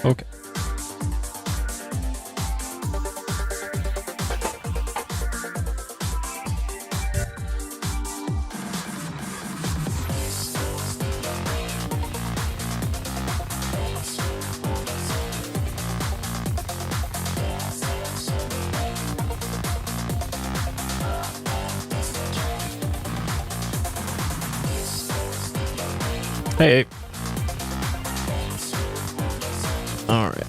Okay. Hey. All right.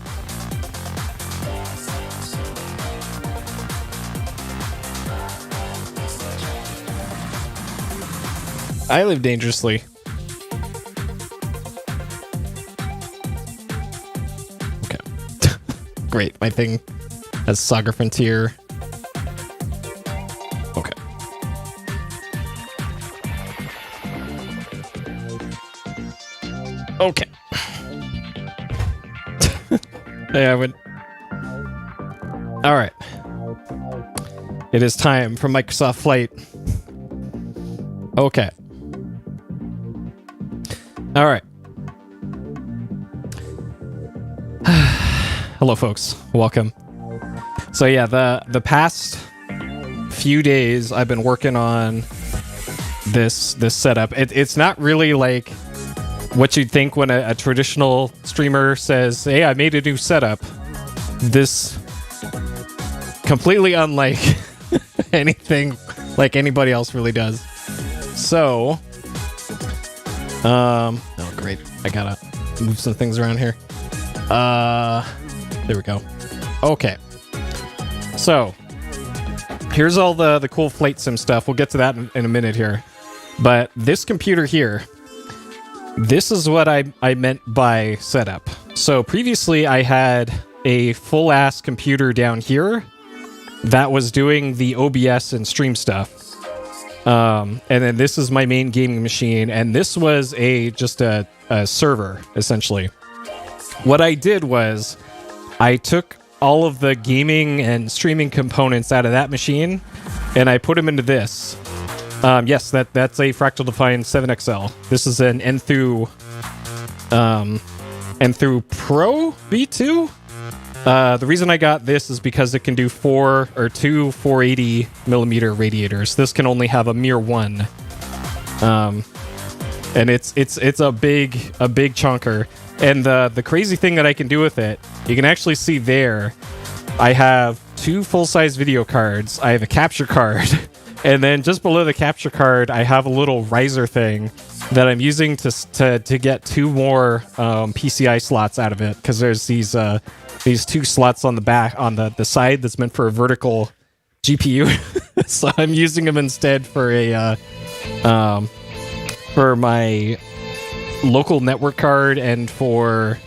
I live dangerously. Okay. Great. My thing has Saga Frontier. Okay. Okay. Yeah, I would. All right. It is time for Microsoft Flight. Okay. All right. Hello, folks. Welcome. So yeah, the past few days I've been working on this setup. It's not really like what you'd think when a traditional streamer says, "Hey, I made a new setup." This completely unlike anything like anybody else really does. So, oh great, I gotta move some things around here. There we go. Okay, so here's all the cool flight sim stuff. We'll get to that in a minute here. But this computer here, this is what I meant by setup. So previously I had a full-ass computer down here that was doing the OBS and stream stuff. And then this is my main gaming machine, and this was just a server, essentially. What I did was I took all of the gaming and streaming components out of that machine, and I put them into this. Yes, that's a Fractal Define 7XL. This is an Enthoo Pro V2. The reason I got this is because it can do two 480 millimeter radiators. This can only have a mere one, and it's a big chunker. And the crazy thing that I can do with it, you can actually see there, I have two full-size video cards. I have a capture card. And then just below the capture card, I have a little riser thing that I'm using to get two more PCI slots out of it, because there's these two slots on the back, on the side, that's meant for a vertical GPU. So I'm using them instead for my local network card, and for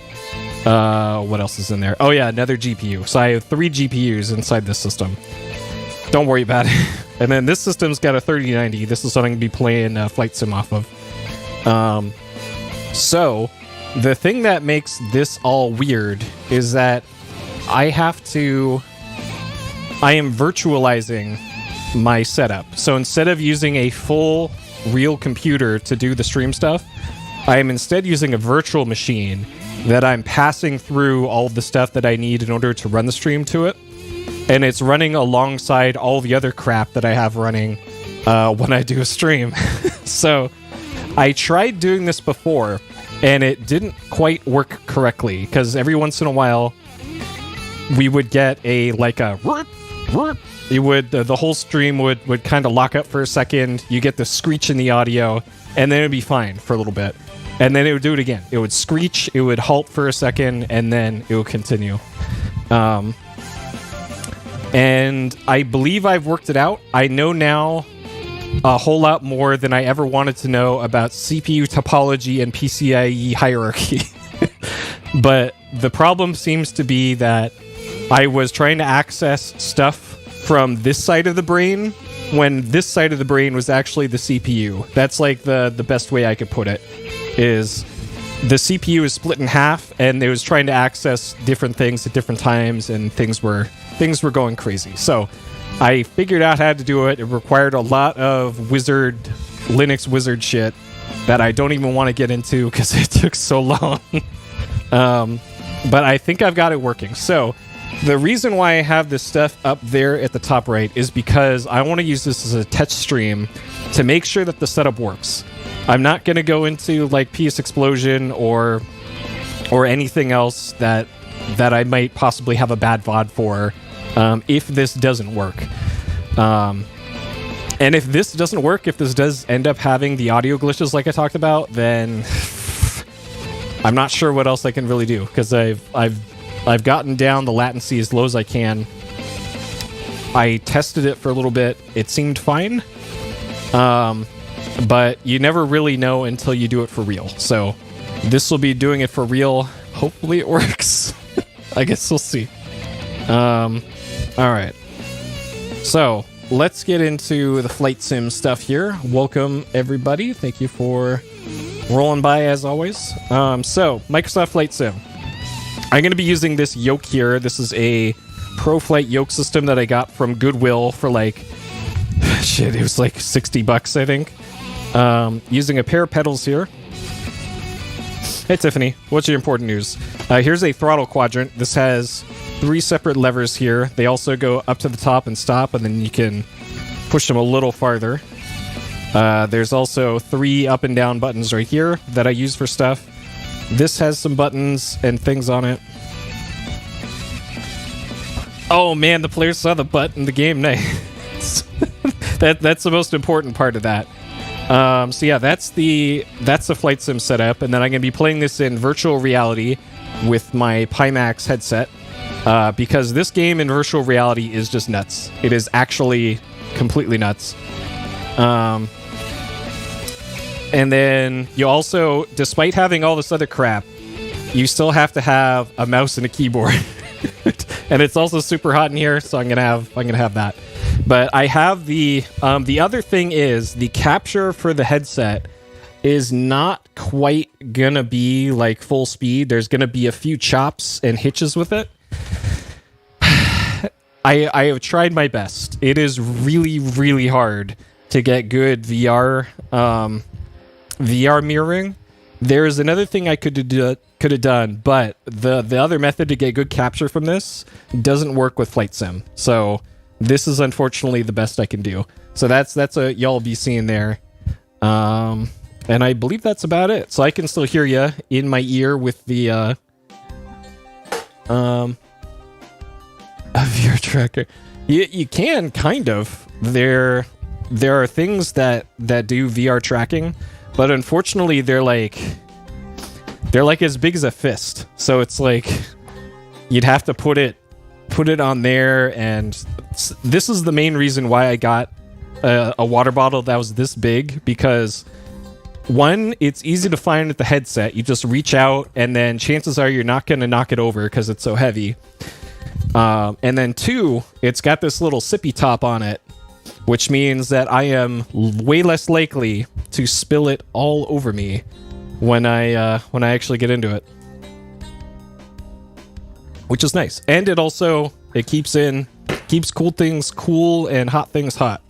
what else is in there? Oh yeah, another GPU. So I have 3 GPUs inside this system. Don't worry about it. And then this system's got a 3090. This is what I'm going to be playing Flight Sim off of. So, the thing that makes this all weird is that I am virtualizing my setup. So instead of using a full real computer to do the stream stuff, I am instead using a virtual machine that I'm passing through all of the stuff that I need in order to run the stream to it. And it's running alongside all the other crap that I have running when I do a stream. So I tried doing this before, and it didn't quite work correctly, because every once in a while we would get the whole stream would kind of lock up for a second. You get the screech in the audio, and then it'd be fine for a little bit. And then it would do it again. It would screech, it would halt for a second, and then it would continue. And I believe I've worked it out. I know now a whole lot more than I ever wanted to know about CPU topology and PCIe hierarchy. But the problem seems to be that I was trying to access stuff from this side of the brain when this side of the brain was actually the CPU. That's like the best way I could put it, is the CPU is split in half, and it was trying to access different things at different times, and things were going crazy. So I figured out how to do it. It required a lot of Linux wizard shit that I don't even want to get into because it took so long. but I think I've got it working. So the reason why I have this stuff up there at the top right is because I want to use this as a test stream to make sure that the setup works. I'm not going to go into like PS Explosion or anything else that I might possibly have a bad VOD for if this doesn't work. And if this doesn't work, if this does end up having the audio glitches like I talked about, then I'm not sure what else I can really do, because I've gotten down the latency as low as I can. I tested it for a little bit. It seemed fine. But you never really know until you do it for real. So this will be doing it for real. Hopefully it works. I guess we'll see. All right. So let's get into the flight sim stuff here. Welcome, everybody. Thank you for rolling by, as always. So Microsoft Flight Sim. I'm going to be using this yoke here. This is a ProFlight yoke system that I got from Goodwill for like, shit, it was like $60, I think. Using a pair of pedals here. Hey, Tiffany, what's your important news? Here's a throttle quadrant. This has 3 separate levers here. They also go up to the top and stop, and then you can push them a little farther. There's also 3 up and down buttons right here that I use for stuff. This has some buttons and things on it. Oh man, the players saw the butt in the game. Nice. That's the most important part of that. So yeah, that's the flight sim setup, and then I'm gonna be playing this in virtual reality with my Pimax headset, because this game in virtual reality is just nuts. It is actually completely nuts. And then you also, despite having all this other crap, you still have to have a mouse and a keyboard. And it's also super hot in here, so I'm gonna have that. But I have the other thing is the capture for the headset is not quite gonna be like full speed. There's gonna be a few chops and hitches with it. I have tried my best. It is really, really hard to get good VR mirroring. There's another thing I could have done, but the other method to get good capture from this doesn't work with Flight Sim. So this is unfortunately the best I can do. So that's what y'all be seeing there. And I believe that's about it. So I can still hear you in my ear with the a VR tracker. You can kind of. There are things that do VR tracking, but unfortunately they're like as big as a fist. So it's like you'd have to put it on there, and this is the main reason why I got a water bottle that was this big, because one, it's easy to find with the headset. You just reach out, and then chances are you're not going to knock it over because it's so heavy. And then 2, it's got this little sippy top on it, which means that I am way less likely to spill it all over me when I actually get into it, which is nice. And it keeps cool things cool and hot things hot.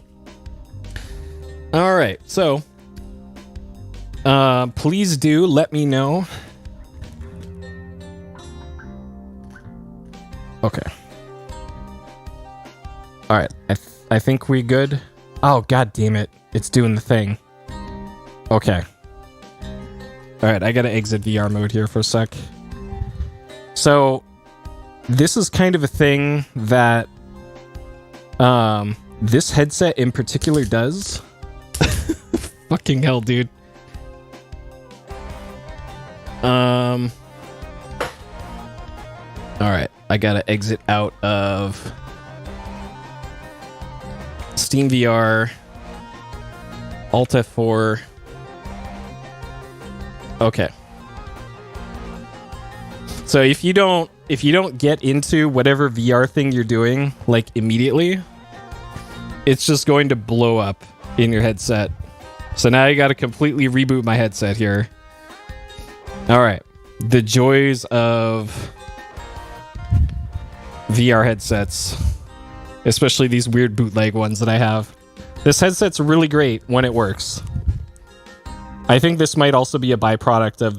All right, so please do let me know. Okay. All right, I think we good. Oh, god damn it. It's doing the thing. Okay. All right, I gotta exit VR mode here for a sec. So, this is kind of a thing that this headset in particular does. Fucking hell, dude. All right, I gotta exit out of Steam VR, Alt F4. Okay. So if you don't get into whatever VR thing you're doing like immediately, it's just going to blow up in your headset. So now I got to completely reboot my headset here. All right. The joys of VR headsets, especially these weird bootleg ones that I have. This headset's really great when it works. I think this might also be a byproduct of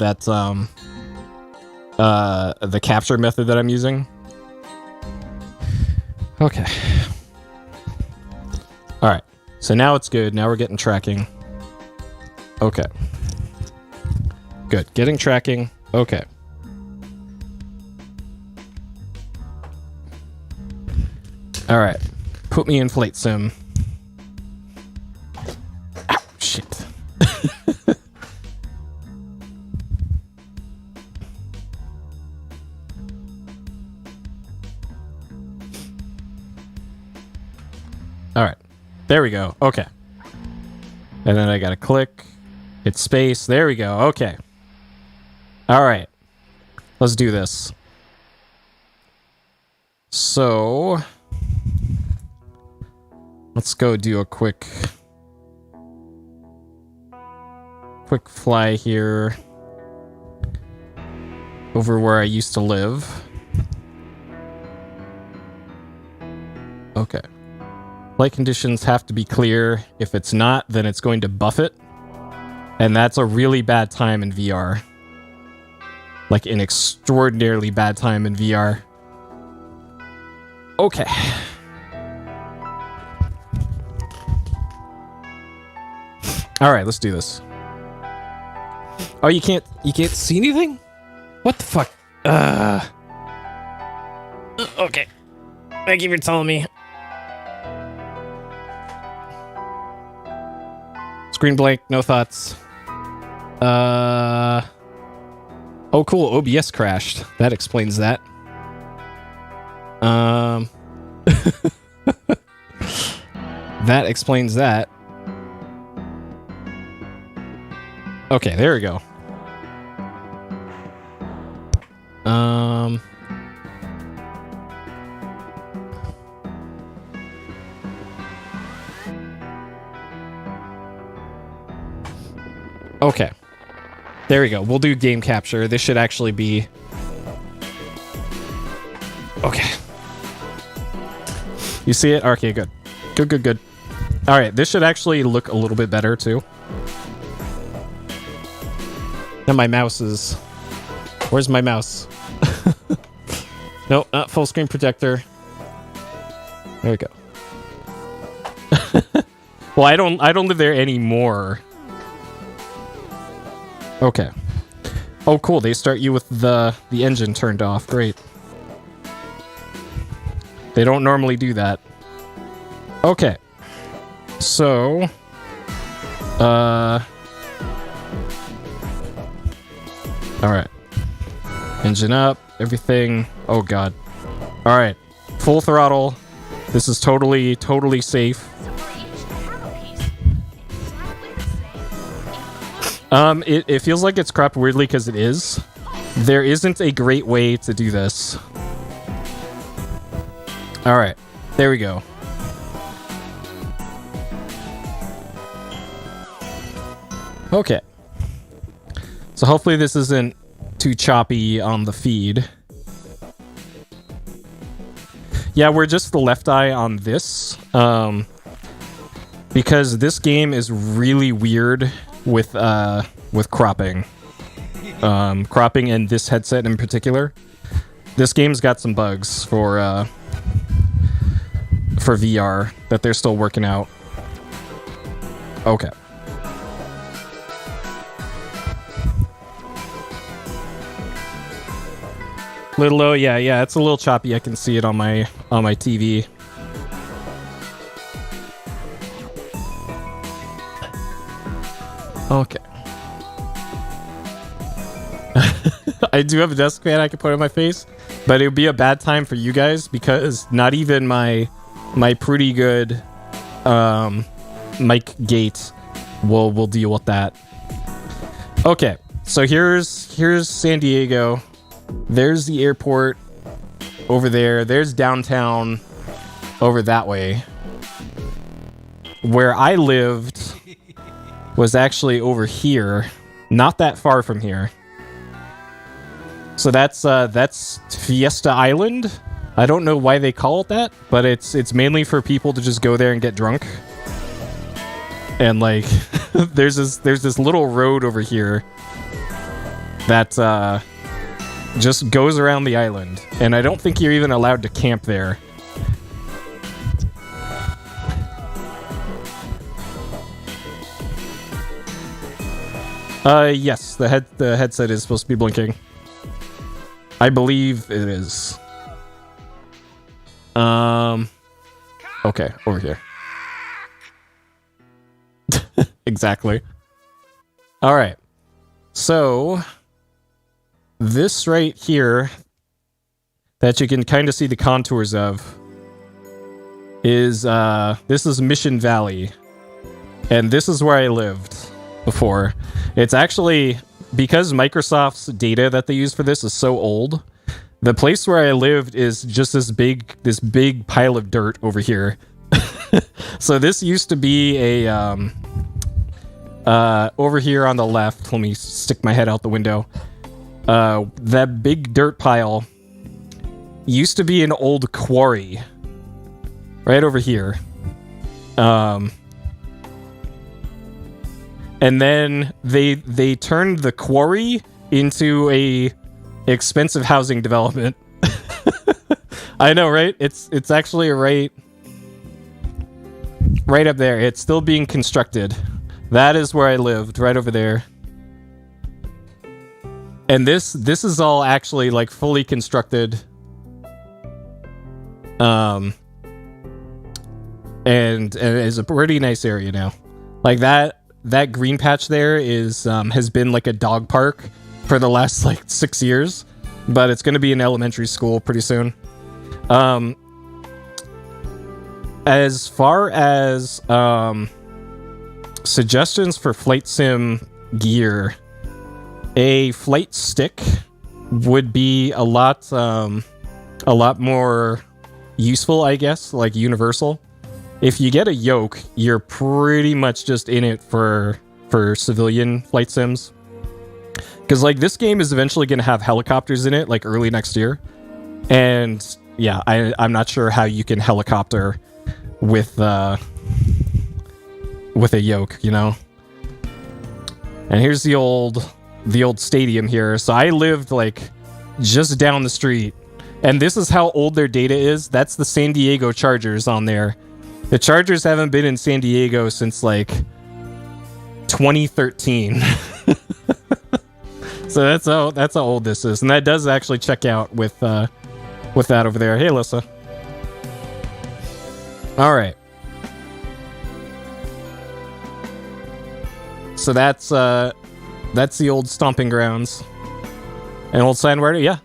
the capture method that I'm using. Okay. All right. So now it's good. Now we're getting tracking. Okay. Good. Getting tracking. Okay. All right. Put me in Flight Sim. Ow, shit. All right. There we go. Okay. And then I gotta click, hit space. There we go. Okay. All right. Let's do this. So, let's go do a quick fly here over where I used to live. Okay. Flight conditions have to be clear. If it's not, then it's going to buff it. And that's a really bad time in VR. Like an extraordinarily bad time in VR. Okay. All right, let's do this. Oh, you can't see anything? What the fuck? Okay. Thank you for telling me. Screen blank, no thoughts. Oh, cool. OBS crashed. That explains that. That explains that. Okay, there we go. Okay. There we go. We'll do game capture. This should actually be... Okay. You see it? Okay, good. Good. Alright, this should actually look a little bit better, too. Now my mouse is... Where's my mouse? Nope, not full screen projector. There we go. Well, I don't live there anymore. Okay. Oh, cool. They start you with the engine turned off. Great. They don't normally do that. Okay. So, all right. Engine up, everything. Oh god. All right. Full throttle. This is totally safe. It feels like it's cropped weirdly because it is. There isn't a great way to do this. All right. There we go. Okay. So hopefully this isn't too choppy on the feed. Yeah, we're just the left eye on this. Because this game is really weird with cropping. Cropping and this headset in particular. This game's got some bugs for VR that they're still working out. Okay. Little low, yeah, it's a little choppy. I can see it on my TV. Okay. I do have a desk fan I can put on my face, but it would be a bad time for you guys because not even my pretty good mic gate will deal with that. Okay, so here's San Diego. There's the airport over there. There's downtown over that way. Where I lived was actually over here, not that far from here. So that's Fiesta Island. I don't know why they call it that, but it's mainly for people to just go there and get drunk. And like, there's this little road over here that just goes around the island. And I don't think you're even allowed to camp there. Yes, the headset is supposed to be blinking. I believe it is. Okay, over here. Exactly. All right. So this right here that you can kind of see the contours of is this is Mission Valley. And this is where I lived before. It's actually, because Microsoft's data that they use for this is so old, the place where I lived is just this big pile of dirt over here. So this used to be a over here on the left. Let me stick my head out the window. That big dirt pile used to be an old quarry right over here. And then they turned the quarry into a expensive housing development. I know, right? It's actually right up there. It's still being constructed. That is where I lived, right over there. And this is all actually like fully constructed. And is a pretty nice area now. Like that green patch there is has been like a dog park for the last like 6 years, but it's going to be an elementary school pretty soon. As far as suggestions for flight sim gear, a flight stick would be a lot more useful, I guess, like universal. If you get a yoke, you're pretty much just in it for civilian flight sims. Because, like, this game is eventually going to have helicopters in it, like, early next year. And, yeah, I'm not sure how you can helicopter with a yoke, you know? And here's the old stadium here. So I lived, like, just down the street. And this is how old their data is. That's the San Diego Chargers on there. The Chargers haven't been in San Diego since, like, 2013. So that's how old this is. And that does actually check out with that over there. Hey, Alyssa. All right. So that's the old stomping grounds. And old Sandware, yeah.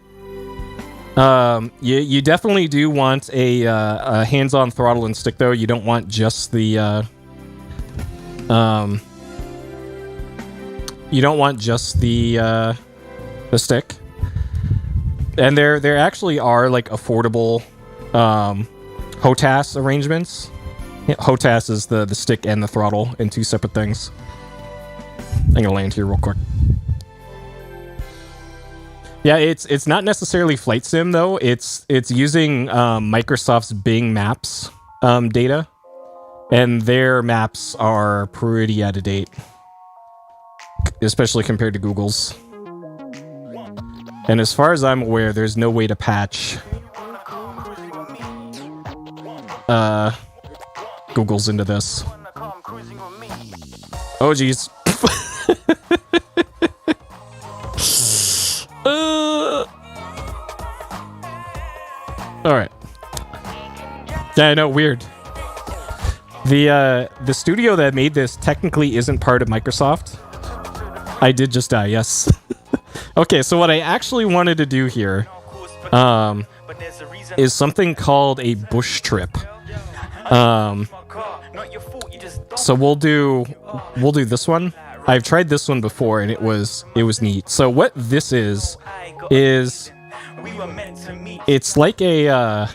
You definitely do want a hands-on throttle and stick, though. You don't want just the you don't want just the stick. And there actually are like affordable HOTAS arrangements. Yeah, HOTAS is the stick and the throttle in two separate things. I'm gonna land here real quick. Yeah, it's not necessarily flight sim though. It's using Microsoft's Bing Maps data, and their maps are pretty out of date, especially compared to Google's. And as far as I'm aware, there's no way to patch Google's into this. Oh geez. All right. Yeah, I know, weird. The studio that made this technically isn't part of Microsoft. I did just die, yes. Okay, so what I actually wanted to do here is something called a bush trip. So we'll do this one. I've tried this one before and it was neat. So what this is it's like a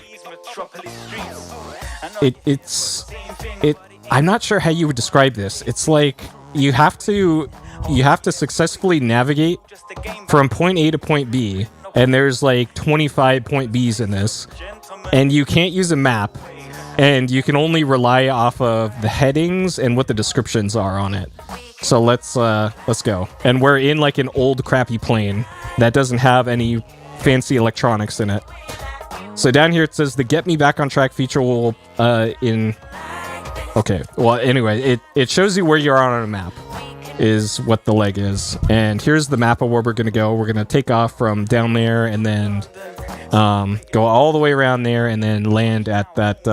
I'm not sure how you would describe this. It's like you have to successfully navigate from point A to point B, and there's like 25 point Bs in this, and you can't use a map, and you can only rely off of the headings and what the descriptions are on it. So let's go. And we're in like an old crappy plane that doesn't have any fancy electronics in it. So down here it says the Get Me Back on Track feature will Okay, well anyway, it shows you where you are on a map, is what the leg is. And here's the map of where we're gonna go. We're gonna take off from down there and then go all the way around there and then land at that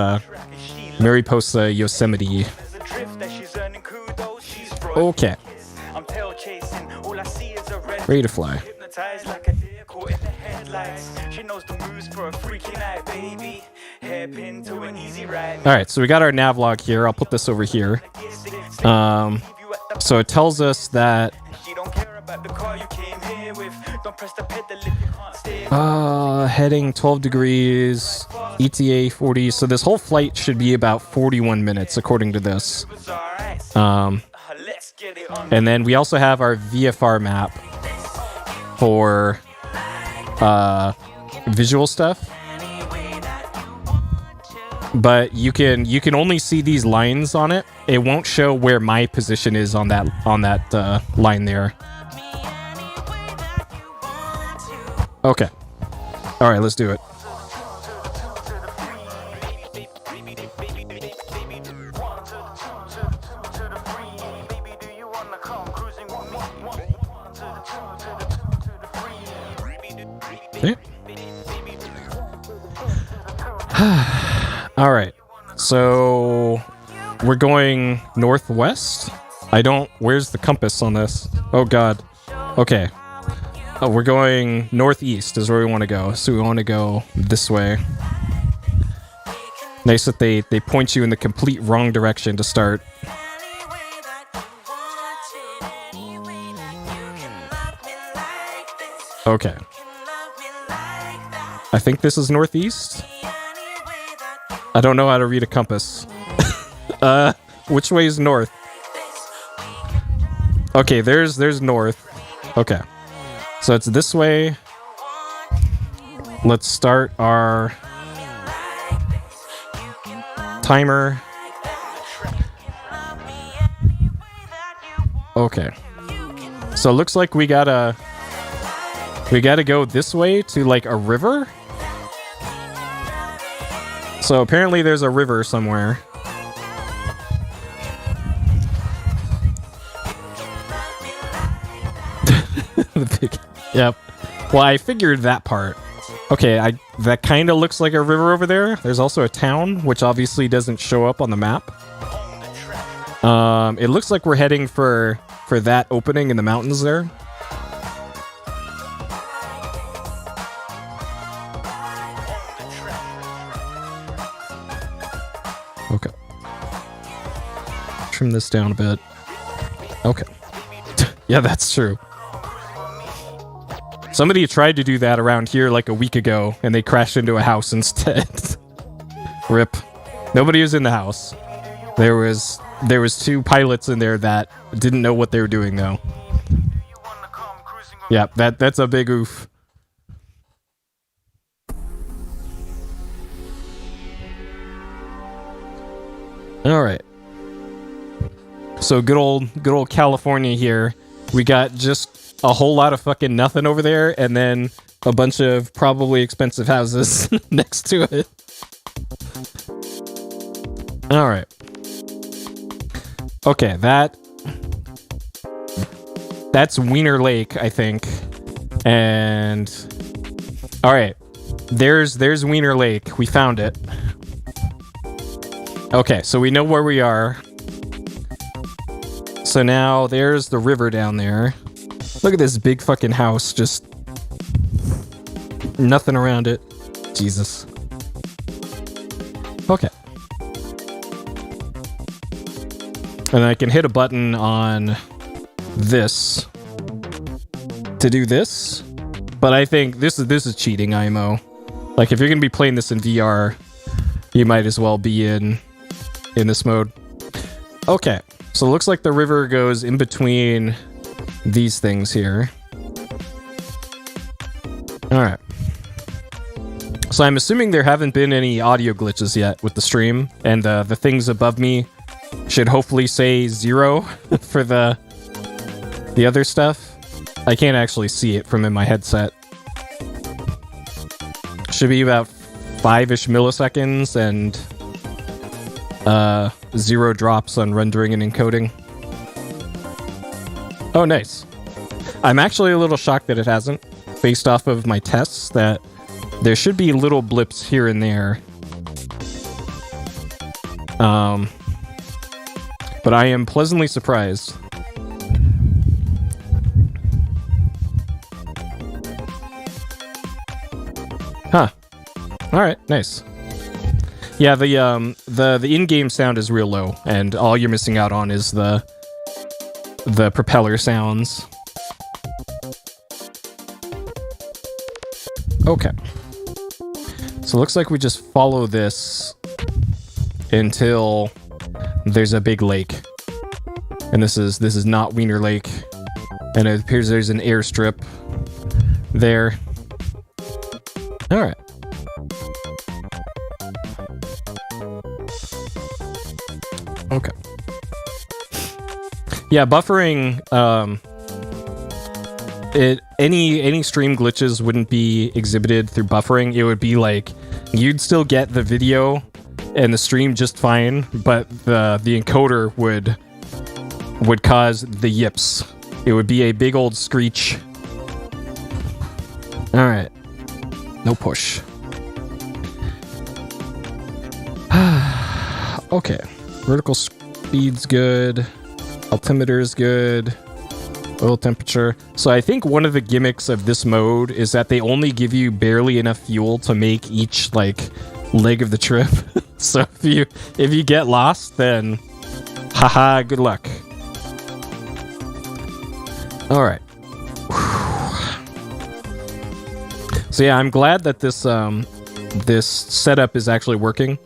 Mariposa Yosemite. Okay. Ready to fly. Alright, so we got our navlog here. I'll put this over here. So it tells us that heading 12 degrees, ETA 40. So this whole flight should be about 41 minutes according to this. And then we also have our VFR map for visual stuff. But you can only see these lines on it. It won't show where my position is on that line there. Okay. All right, let's do it. Okay. All right. So we're going northwest. Where's the compass on this? Oh God. Okay. Oh, we're going northeast is where we want to go. So we want to go this way. Nice that they point you in the complete wrong direction to start. Okay. I think this is northeast. I don't know how to read a compass. Which way is north? Okay, there's north. Okay. So it's this way. Let's start our timer. Okay. So it looks like we gotta go this way to like a river. So apparently there's a river somewhere. Yep. Well, I figured that part. Okay, that kind of looks like a river over there. There's also a town, which obviously doesn't show up on the map. It looks like we're heading for that opening in the mountains there. Okay. Trim this down a bit. Okay. Yeah, that's true. Somebody tried to do that around here like a week ago, and they crashed into a house instead. Rip. Nobody was in the house. There was 2 pilots in there that didn't know what they were doing, though. Yeah, that's a big oof. All right. So good old California here. We got just a whole lot of fucking nothing over there, and then a bunch of probably expensive houses next to it. All right. Okay, that's Wiener Lake, I think. And all right, there's Wiener Lake. We found it. Okay, so we know where we are. So now there's the river down there. Look at this big fucking house, just nothing around it. Jesus. Okay. And I can hit a button on this to do this. But I think this is cheating, IMO. Like, if you're gonna be playing this in VR, you might as well be in this mode. Okay. So it looks like the river goes in between these things here. Alright. So I'm assuming there haven't been any audio glitches yet with the stream, and the things above me should hopefully say 0 for the other stuff. I can't actually see it from in my headset. Should be about 5-ish milliseconds and 0 drops on rendering and encoding. Oh, nice. I'm actually a little shocked that it hasn't, based off of my tests, that there should be little blips here and there. But I am pleasantly surprised. Huh. Alright, nice. Yeah, the in-game sound is real low, and all you're missing out on is the propeller sounds. Okay. So it looks like we just follow this until there's a big lake. And this is not Wiener Lake. And it appears there's an airstrip there. Alright. Okay. Yeah, buffering, any stream glitches wouldn't be exhibited through buffering. It would be like you'd still get the video and the stream just fine, but the encoder would cause the yips. It would be a big old screech. Alright. No push. Okay. Vertical speed's good. Altimeter is good. Oil temperature. So I think one of the gimmicks of this mode is that they only give you barely enough fuel to make each, like, leg of the trip. So if you get lost, then haha, good luck. Alright. So yeah, I'm glad that this this setup is actually working,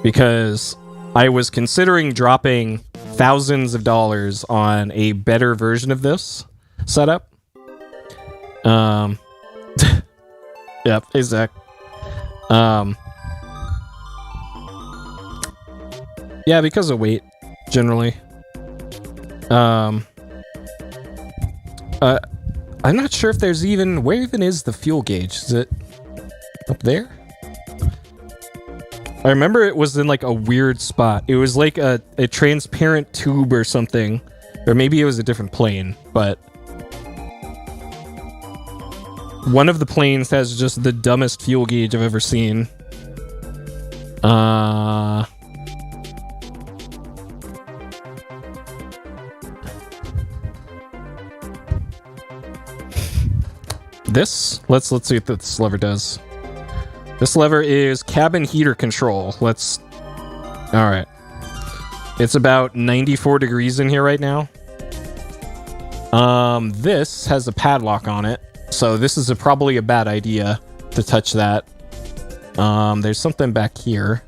because I was considering dropping thousands of dollars on a better version of this setup. Yep, exact. Yeah, because of weight, generally. I'm not sure if there's even... Where even is the fuel gauge? Is it up there? I remember it was in, like, a weird spot. It was like a transparent tube or something. Or maybe it was a different plane, but... One of the planes has just the dumbest fuel gauge I've ever seen. This? Let's see what this lever does. This lever is cabin heater control. Alright. It's about 94 degrees in here right now. This has a padlock on it, so this is probably a bad idea to touch that. There's something back here,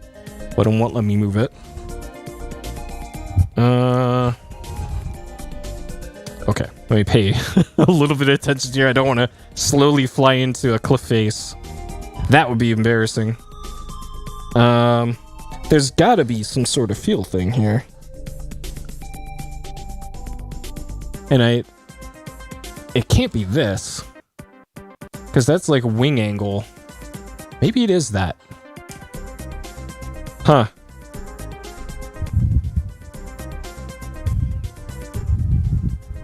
but it won't let me move it. Okay, let me pay a little bit of attention here. I don't want to slowly fly into a cliff face. That would be embarrassing. There's gotta be some sort of fuel thing here. And it can't be this, because that's like wing angle. Maybe it is that. Huh.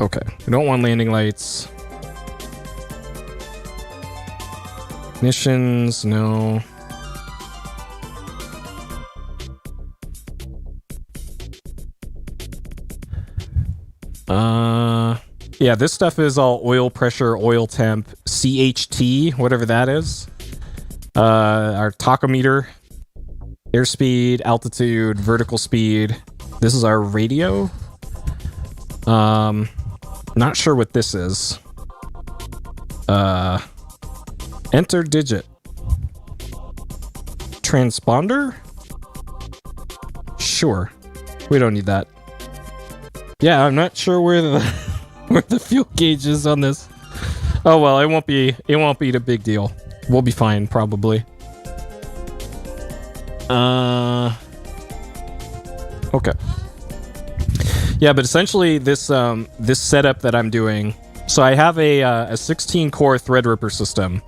Okay, we don't want landing lights. Missions, no. Yeah, this stuff is all oil pressure, oil temp, CHT, whatever that is. Our tachometer, airspeed, altitude, vertical speed. This is our radio. Not sure what this is. Enter digit. Transponder? Sure. We don't need that. Yeah, I'm not sure where the where the fuel gauge is on this. Oh well, it won't be the big deal. We'll be fine, probably. Okay. Yeah, but essentially this this setup that I'm doing. So I have a 16-core Threadripper system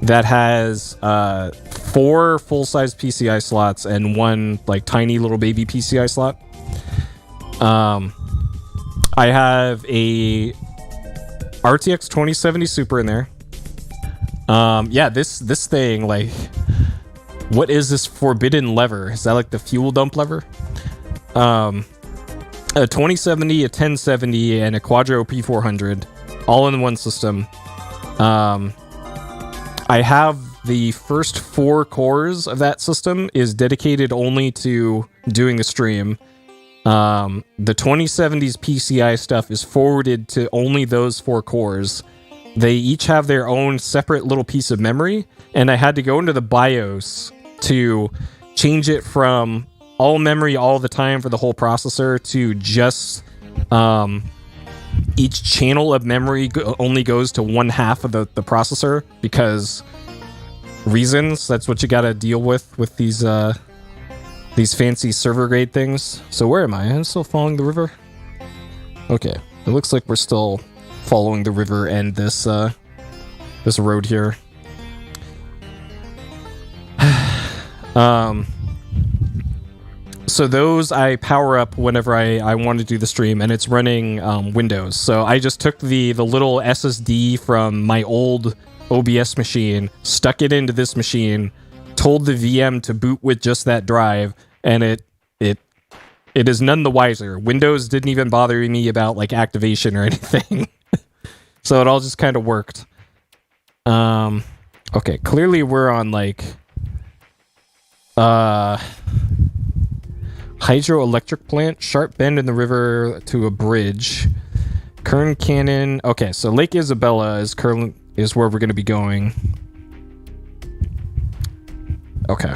that has 4 full-size PCI slots and 1 like tiny little baby PCI slot. I have a RTX 2070 Super in there. Yeah, this thing, like, what is this forbidden lever? Is that like the fuel dump lever? A 2070, a 1070, and a Quadro P400, all in one system. I have the first 4 cores of that system is dedicated only to doing the stream. The 2070's PCI stuff is forwarded to only those 4 cores. They each have their own separate little piece of memory, and I had to go into the BIOS to change it from all memory all the time for the whole processor to just each channel of memory only goes to 1/2 of the processor, because reasons. That's what you gotta deal with these fancy server grade things. So where am I? I'm still following the river? Okay. It looks like we're still following the river and this road here. So those I power up whenever I want to do the stream, and it's running Windows. So I just took the little SSD from my old OBS machine, stuck it into this machine, told the VM to boot with just that drive, and it is none the wiser. Windows didn't even bother me about like activation or anything. So it all just kind of worked. Okay, clearly we're on like hydroelectric plant, sharp bend in the river to a bridge, Kern Canyon. Okay, so Lake Isabella is where we're going to be going. Okay.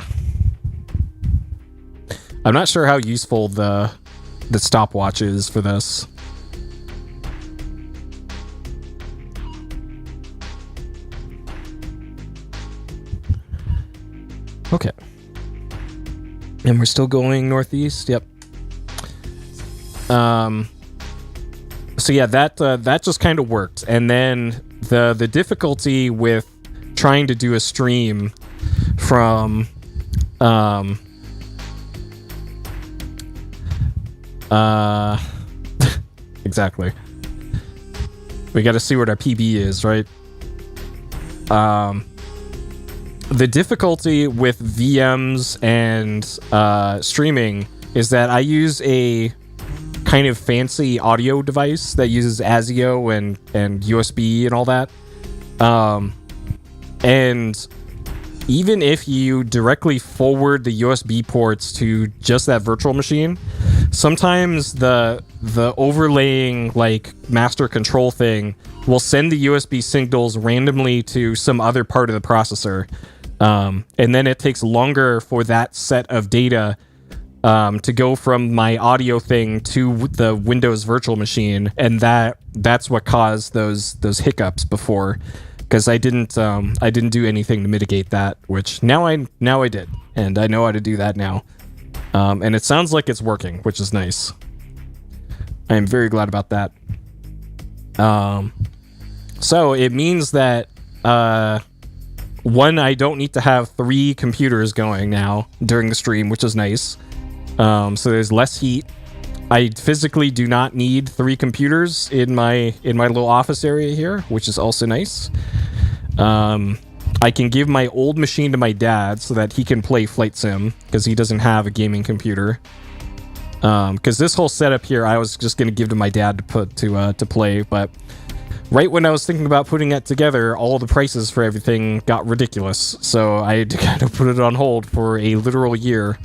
I'm not sure how useful the stopwatch is for this. Okay. And we're still going northeast. Yep. So yeah, that just kind of worked. And then the difficulty with trying to do a stream from exactly. We got to see what our PB is, right? The difficulty with VMs and streaming is that I use a kind of fancy audio device that uses ASIO and USB and all that. And even if you directly forward the USB ports to just that virtual machine, sometimes the overlaying like master control thing will send the USB signals randomly to some other part of the processor. And then it takes longer for that set of data to go from my audio thing to the Windows virtual machine, and that's what caused those hiccups before, because I didn't do anything to mitigate that, which now I did, and I know how to do that now. And it sounds like it's working, which is nice. I am very glad about that. So it means that one, I don't need to have 3 computers going now during the stream, which is nice. So there's less heat. I physically do not need 3 computers in my little office area here, which is also nice. I can give my old machine to my dad so that he can play Flight Sim, because he doesn't have a gaming computer. Because this whole setup here, I was just going to give to my dad to play, but right when I was thinking about putting that together, all the prices for everything got ridiculous, so I had to kind of put it on hold for a literal year.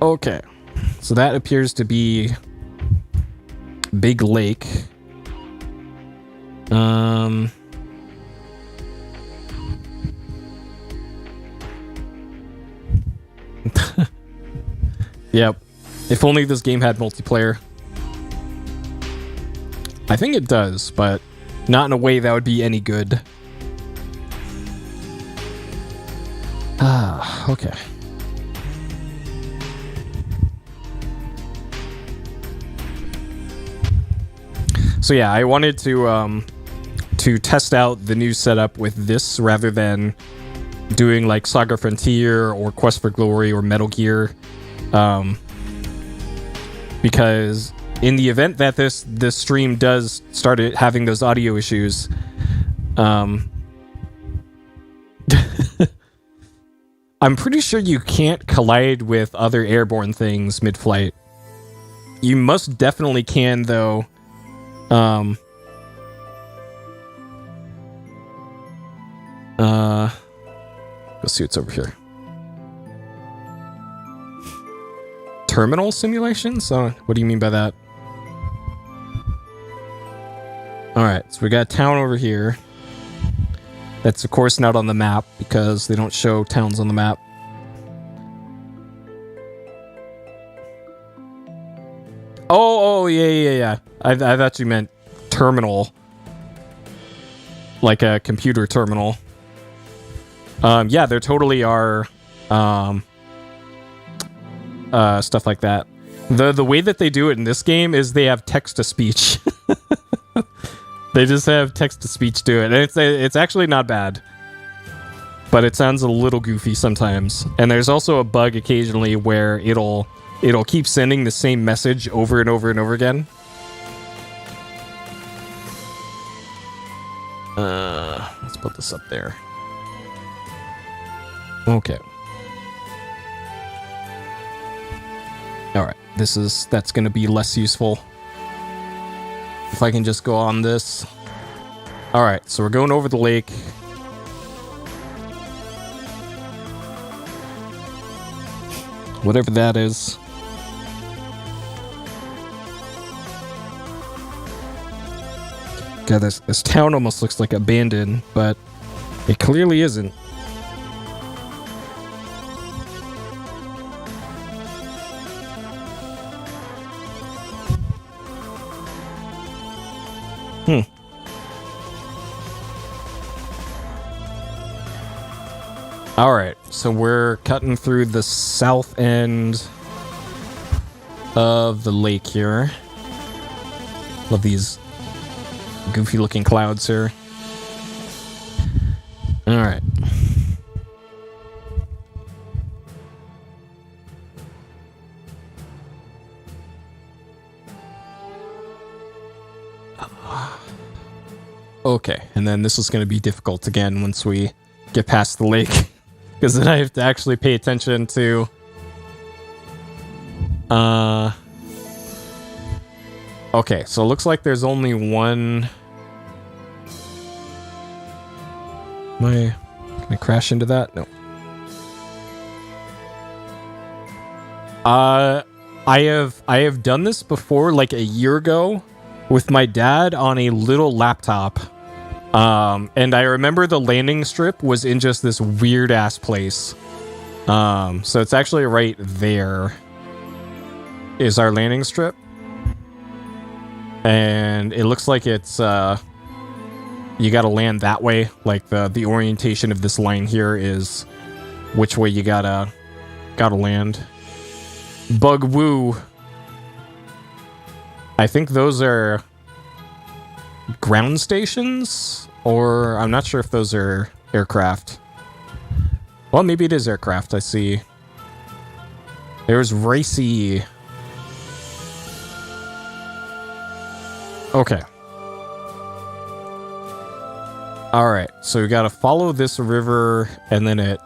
Okay, so that appears to be Big Lake. Yep. If only this game had multiplayer. I think it does, but not in a way that would be any good. Okay. So yeah, I wanted to to test out the new setup with this rather than doing like Saga Frontier or Quest for Glory or Metal Gear, because in the event that this stream does start having those audio issues, I'm pretty sure you can't collide with other airborne things mid-flight. You most definitely can, though. Let's see what's over here. Terminal simulations? What do you mean by that? Alright, so we got a town over here. That's, of course, not on the map because they don't show towns on the map. Oh, yeah. I thought you meant terminal. Like a computer terminal. Yeah, there totally are stuff like that. The way that they do it in this game is they have text-to-speech. They just have text-to-speech do it. And it's actually not bad. But it sounds a little goofy sometimes. And there's also a bug occasionally where it'll keep sending the same message over and over and over again. Let's put this up there. Okay. Alright, that's gonna be less useful. If I can just go on this. Alright, so we're going over the lake. Whatever that is. God, this town almost looks like abandoned, but it clearly isn't. Alright, so we're cutting through the south end of the lake here. Love these goofy looking clouds here. Alright. Okay, and then this is going to be difficult again once we get past the lake. Because then I have to actually pay attention to... Okay, so it looks like there's only one... Can I crash into that? No. I have done this before, like a year ago, with my dad on a little laptop. And I remember the landing strip was in just this weird ass place. So it's actually right there is our landing strip. And it looks like it's, you gotta land that way. Like the orientation of this line here is which way you gotta land. Bug Woo. I think those are ground stations, or I'm not sure if those are aircraft. Well, maybe it is aircraft. I see. There's Racy. Okay. Alright, so we gotta follow this river, and then it...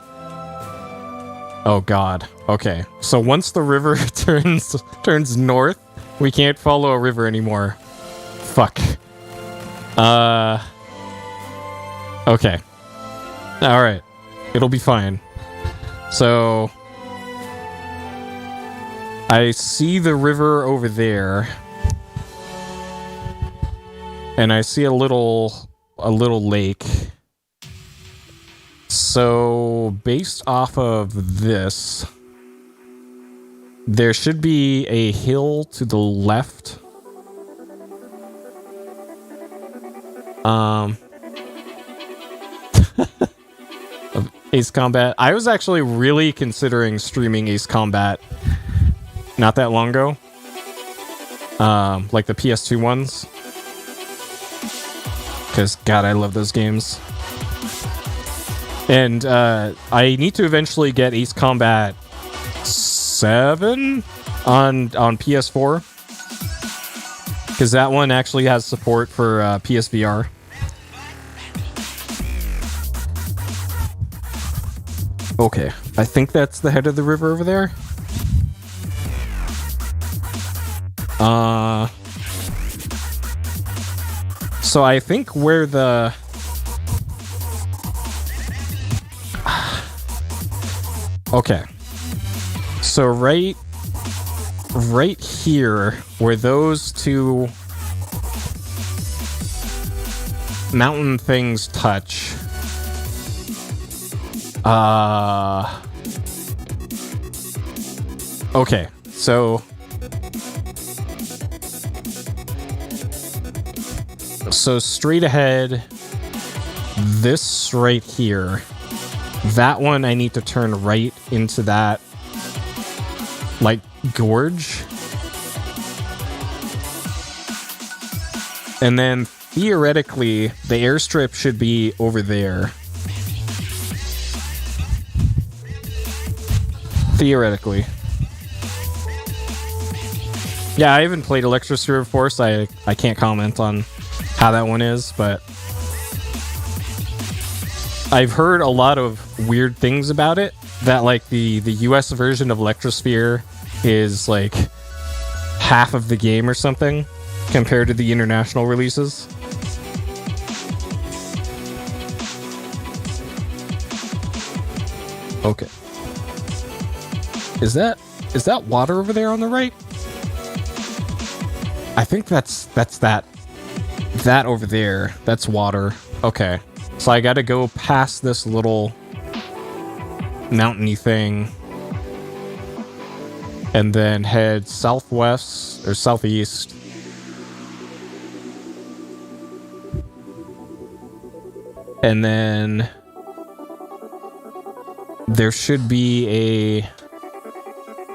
Oh god. Okay, so once the river turns north, we can't follow a river anymore. Fuck. Okay. Alright. It'll be fine. So... I see the river over there. And I see a little lake. So, based off of this, there should be a hill to the left. Of Ace Combat. I was actually really considering streaming Ace Combat not that long ago. Like the PS2 ones. Because, God, I love those games. And I need to eventually get Ace Combat 7 on PS4. Because that one actually has support for PSVR. Okay, I think that's the head of the river over there. So I think where the... Okay. So right here, where those two mountain things touch. Okay, so straight ahead, this right here, that one I need to turn right into that, like, gorge. And then, theoretically, the airstrip should be over there. Theoretically. Yeah, I haven't played Electrosphere before, so I can't comment on how that one is, but I've heard a lot of weird things about it, that like the US version of Electrosphere is like half of the game or something compared to the international releases. Okay. Is that water over there on the right? I think that's that over there. That's water. Okay. So I gotta go past this little mountainy thing and then head southwest or southeast. And then there should be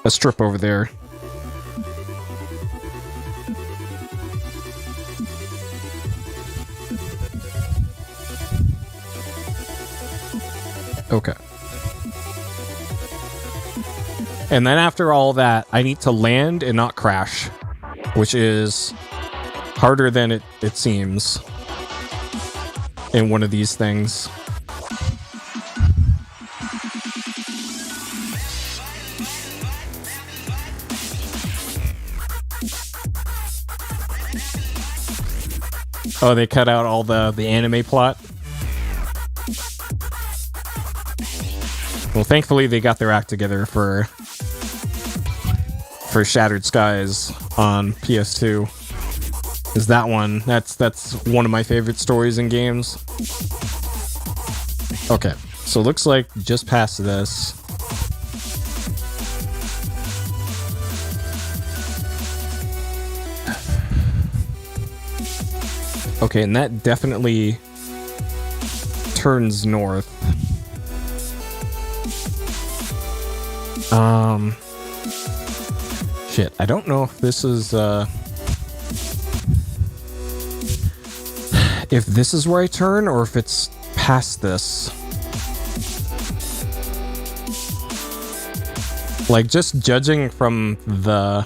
a strip over there. Okay. And then after all that, I need to land and not crash, which is harder than it seems in one of these things. Oh, they cut out all the anime plot? Well, thankfully they got their act together for Shattered Skies on PS2. Is that one? That's one of my favorite stories in games. Okay, so it looks like just past this. Okay, and that definitely turns north. Shit, I don't know if this is, if this is where I turn, or if it's past this. Like, just judging from the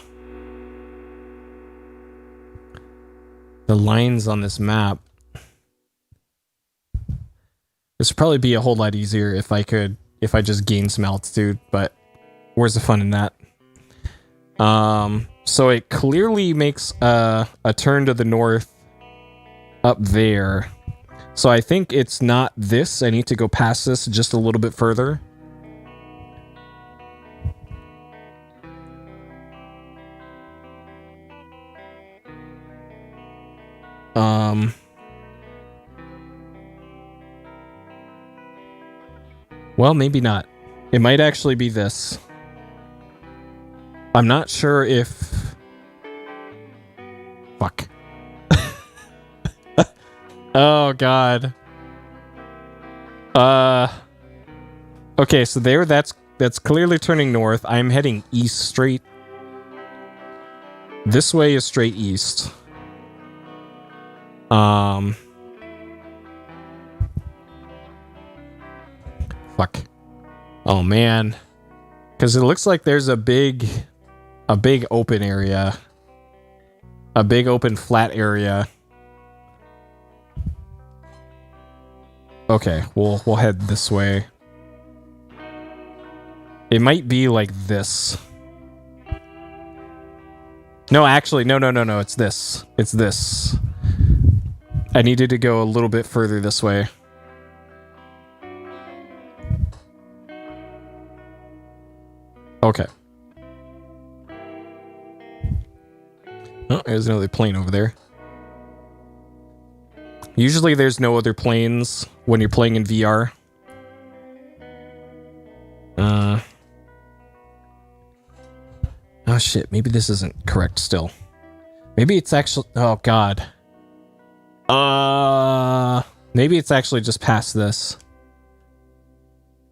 lines on this map, this would probably be a whole lot easier if I just gained some altitude, but where's the fun in that? So it clearly makes a turn to the north up there. So I think it's not this. I need to go past this just a little bit further. Well, maybe not. It might actually be this. I'm not sure if... Fuck. Oh, God. Okay, so that's clearly turning north. I'm heading east straight. This way is straight east. Fuck. Oh, man. Because it looks like there's a big open area. A big open flat area. Okay, we'll head this way. It might be like this. No, actually, no, it's this. It's this. I needed to go a little bit further this way. Okay. Oh, there's another plane over there. Usually there's no other planes when you're playing in VR. Oh shit, maybe this isn't correct still. Maybe it's actually... Oh god. Maybe it's actually just past this.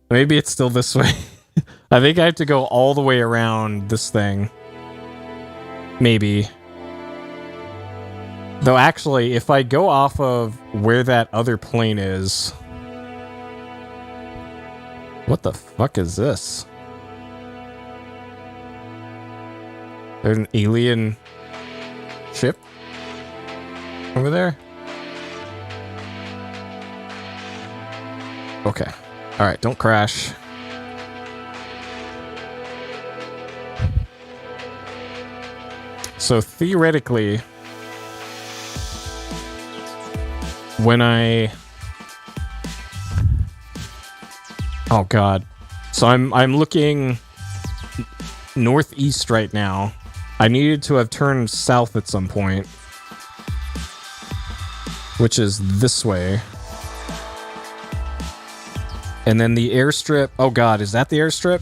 Maybe it's still this way. I think I have to go all the way around this thing. Maybe. Though actually, if I go off of where that other plane is... What the fuck is this? There's an alien ship over there? Okay. Alright, don't crash. So theoretically, when I... Oh god. So I'm looking northeast right now. I needed to have turned south at some point, which is this way. And then the airstrip... Oh god, is that the airstrip?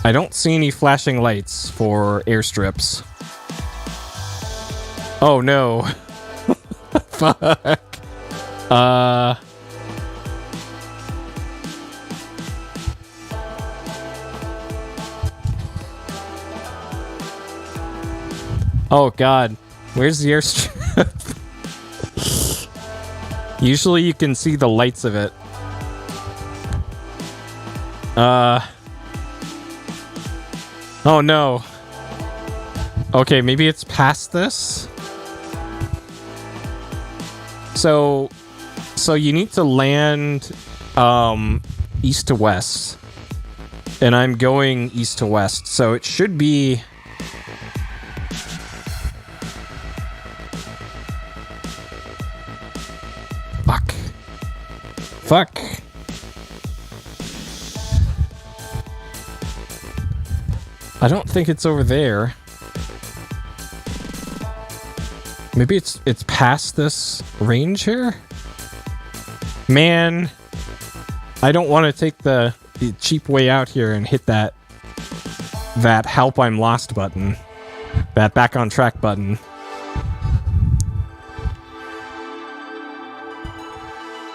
I don't see any flashing lights for airstrips. Oh no. Fuck. Oh god. Where's the airstrip? Usually you can see the lights of it. Oh no. Okay, maybe it's past this? So you need to land east to west. And I'm going east to west, so it should be... Fuck. I don't think it's over there. Maybe it's past this range here? Man, I don't want to take the cheap way out here and hit that help I'm lost button. That back on track button.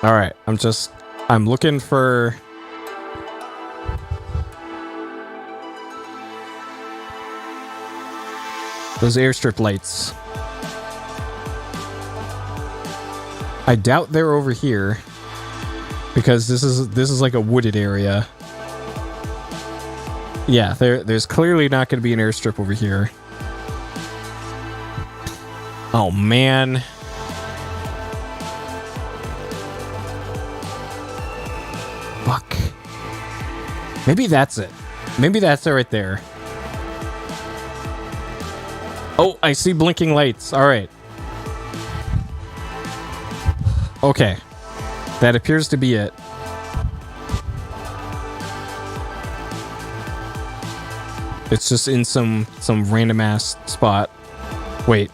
Alright, I'm looking for... those airstrip lights. I doubt they're over here, because this is like a wooded area. Yeah, there's clearly not going to be an airstrip over here. Oh man. Fuck. Maybe that's it. Maybe that's it right there. Oh, I see blinking lights. All right. Okay. That appears to be it. It's just in some random ass spot. Wait.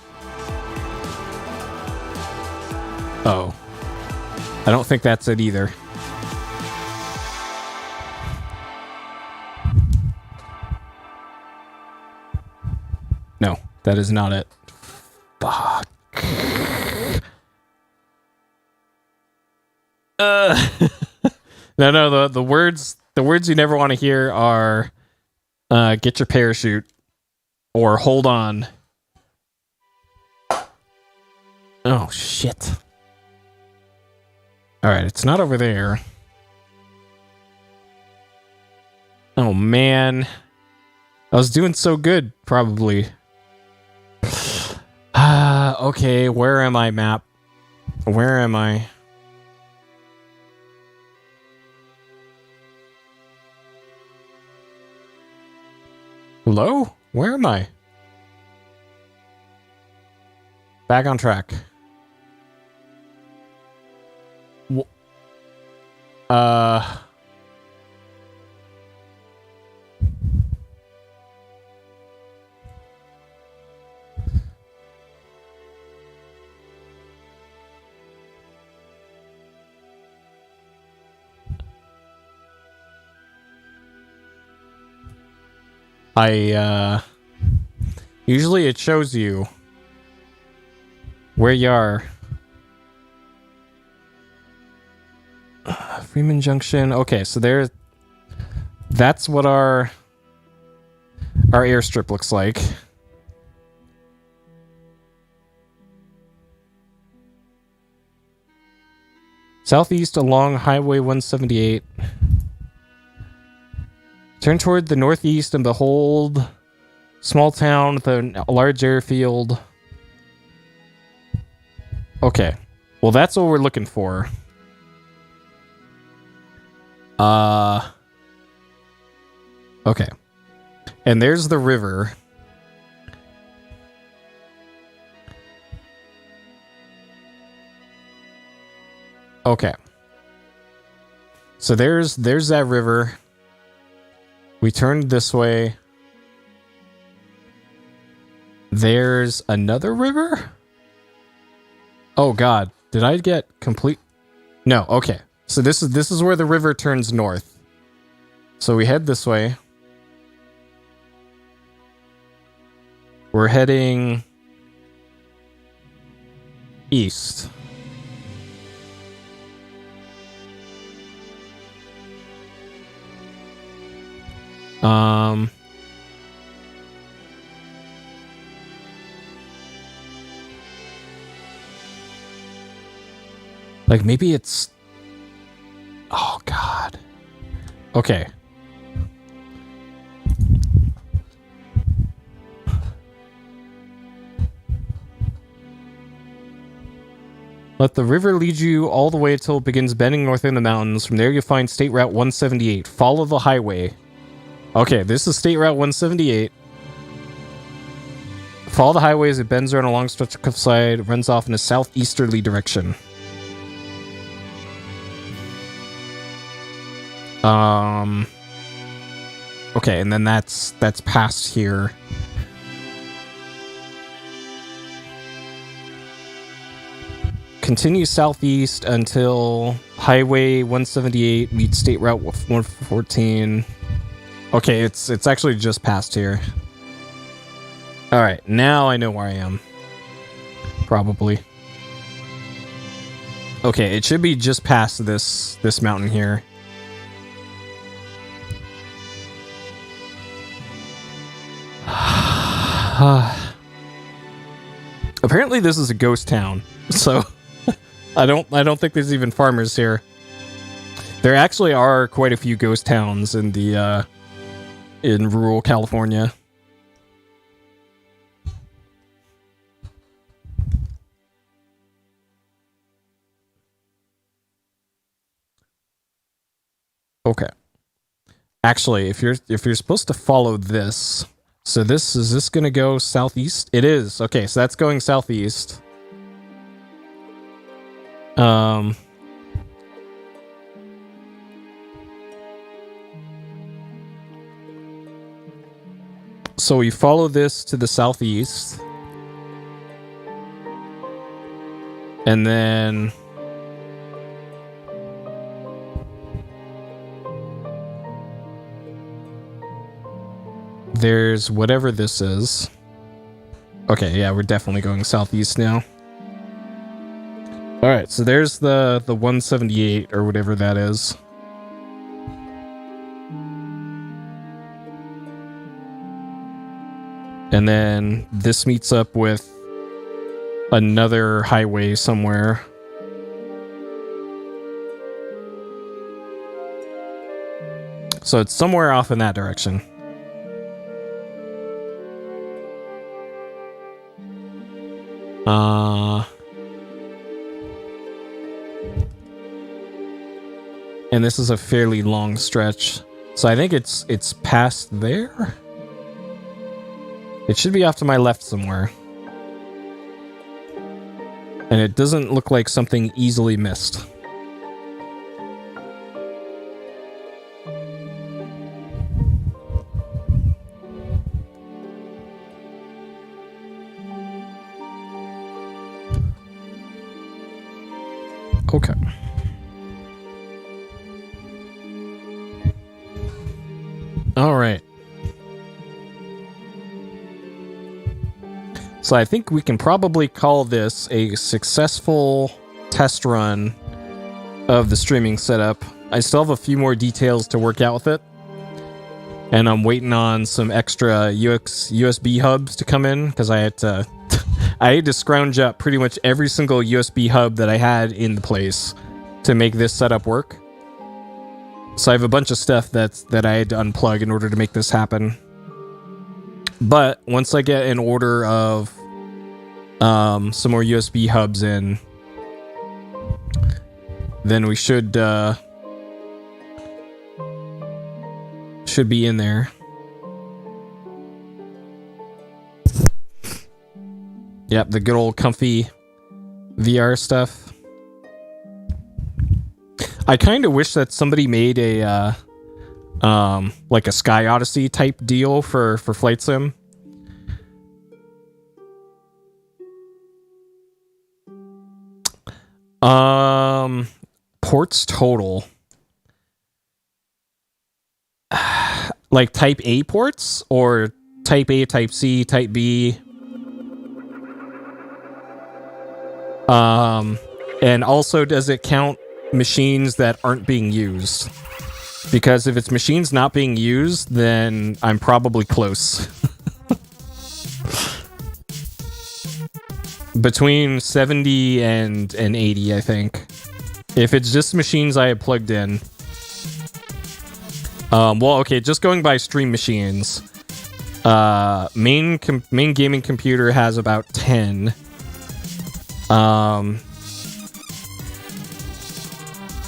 Oh. I don't think that's it either. No, that is not it. Fuck. No, the words you never want to hear are get your parachute or hold on. Oh, shit. Alright, it's not over there. Oh, man. I was doing so good, probably. Okay, where am I, map? Where am I? Hello? Where am I? Back on track. Usually it shows you where you are. Freeman Junction. Okay, so that's what our airstrip looks like. Southeast along Highway 178. Turn toward the northeast and behold small town with a large airfield. Okay. Well, that's what we're looking for. Okay. And there's the river. Okay. So there's that river. We turned this way. There's another river? Oh god, did I get complete? No, okay. So this is where the river turns north. So we head this way. We're heading east. Like maybe it's... Oh god. Okay. Let the river lead you all the way until it begins bending north in the mountains. From there you'll find State Route 178. Follow the highway. Okay, this is State Route 178. Follow the highway as it bends around a long stretch of cliffside, runs off in a southeasterly direction. Okay, and then that's past here. Continue southeast until Highway 178 meets State Route 114. Okay, it's actually just past here. Alright, now I know where I am. Probably. Okay, it should be just past this mountain here. Apparently this is a ghost town, so I don't think there's even farmers here. There actually are quite a few ghost towns in the in rural California. Okay. Actually, if you're supposed to follow this, so is this gonna go southeast? It is. Okay, so that's going southeast. So we follow this to the southeast. And then there's whatever this is. Okay, yeah, we're definitely going southeast now. Alright, so there's the 178 or whatever that is. And then this meets up with another highway somewhere. So it's somewhere off in that direction. And this is a fairly long stretch. So I think it's past there. It should be off to my left somewhere. And it doesn't look like something easily missed. Okay. All right. So I think we can probably call this a successful test run of the streaming setup. I still have a few more details to work out with it. And I'm waiting on some extra USB hubs to come in because I had to scrounge up pretty much every single USB hub that I had in the place to make this setup work. So I have a bunch of stuff that I had to unplug in order to make this happen. But once I get an order of some more USB hubs in, then we should be in there. Yep, the good old comfy VR stuff. I kind of wish that somebody made a like a Sky Odyssey type deal for Flight Sim. Ports total. Like type A ports or type A, type C, type B. And also, does it count machines that aren't being used? Because if it's machines not being used, then I'm probably close. Between 70 and 80, I think. If it's just machines I have plugged in. Well, okay, just going by stream machines. Main gaming computer has about 10.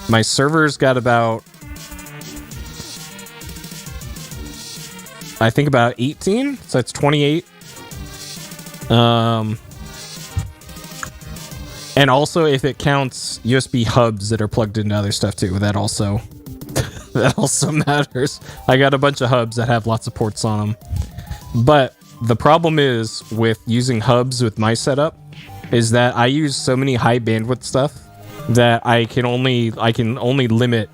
My server's got about, I think about 18, so that's 28. And also if it counts USB hubs that are plugged into other stuff too, that also matters. I got a bunch of hubs that have lots of ports on them. But the problem is with using hubs with my setup is that I use so many high bandwidth stuff that I can only limit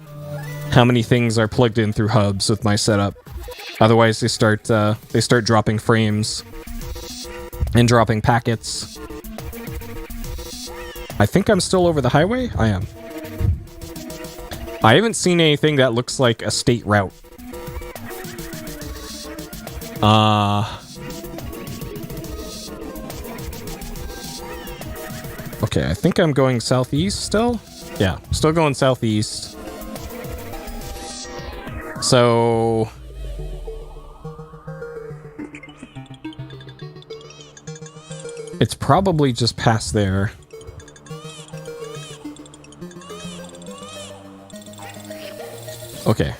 how many things are plugged in through hubs with my setup. Otherwise, they start dropping frames and dropping packets. I think I'm still over the highway. I am. I haven't seen anything that looks like a state route. Okay, I think I'm going southeast still. Yeah, still going southeast. So it's probably just past there. Okay,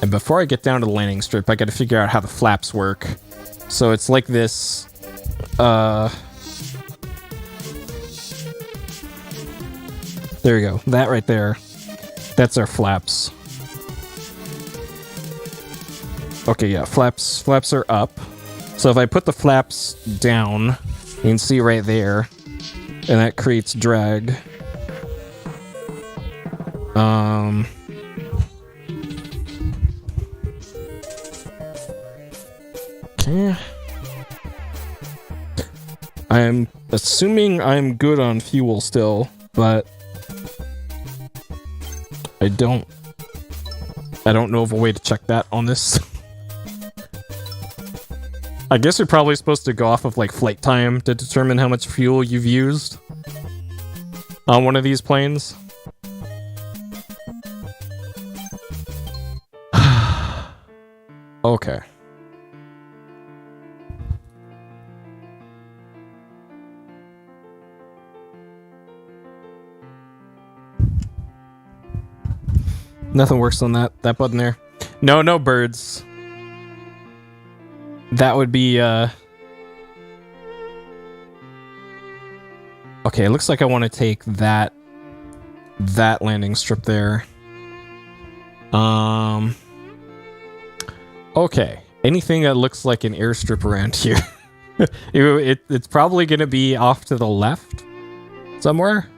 and before I get down to the landing strip, I gotta figure out how the flaps work. So it's like this, there we go. That right there. That's our flaps. Okay, yeah, flaps are up. So if I put the flaps down, you can see right there, and that creates drag. Okay. I'm assuming I'm good on fuel still, but I don't know of a way to check that on this. I guess you're probably supposed to go off of like flight time to determine how much fuel you've used on one of these planes. Okay. Nothing works on that button there. No birds. That would be okay, it looks like I want to take that landing strip there. Okay. Anything that looks like an airstrip around here. It's probably gonna be off to the left somewhere.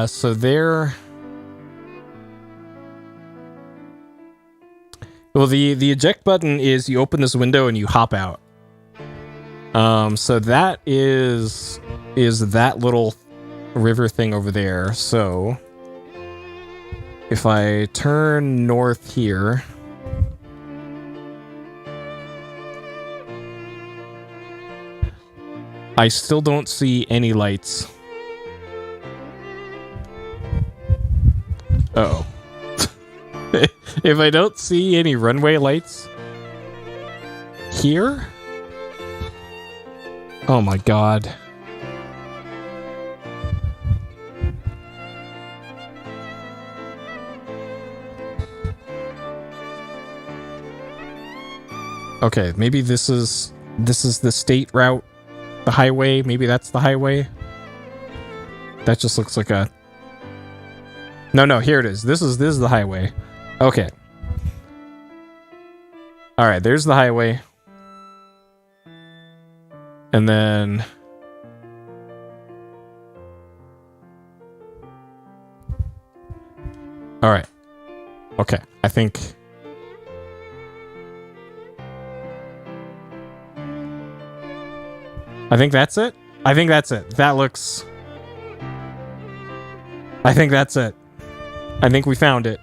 So there. Well, the eject button is you open this window and you hop out. So that is that little river thing over there. So if I turn north here, I still don't see any lights. Uh-oh. If I don't see any runway lights here? Oh my god. Okay, maybe this is the state route, the highway. Maybe that's the highway. That just looks like a... No, here it is. This is the highway. Okay. All right, there's the highway. And then all right. Okay, I think that's it. I think that's it. That looks... I think that's it. I think we found it.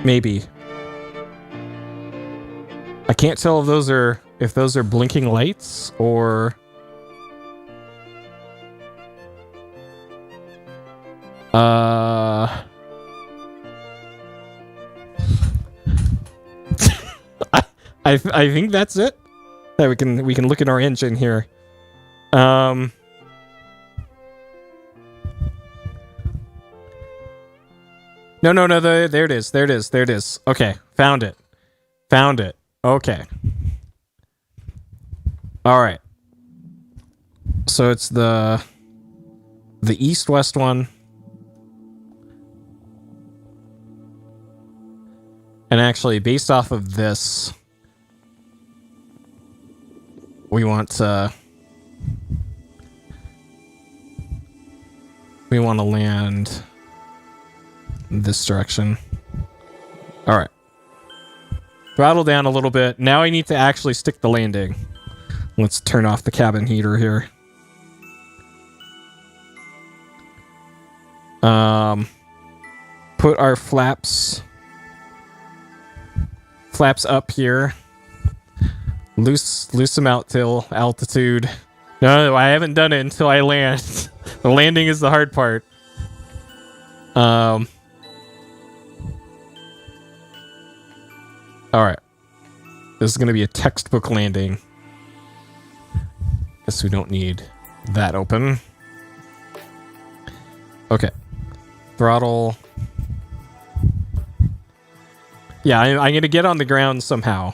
Maybe. I can't tell if those are blinking lights or I think that's it. Yeah, we can look at our engine here. No, there it is. Okay, found it. Okay. All right. So it's the east-west one. And actually, based off of this, we want to land this direction. All right. Throttle down a little bit. Now I need to actually stick the landing. Let's turn off the cabin heater here. Put our flaps up here. Loose them out till altitude. No, I haven't done it until I land. The landing is the hard part. Alright. This is going to be a textbook landing. Guess we don't need that open. Okay. Throttle. Yeah, I'm going to get on the ground somehow.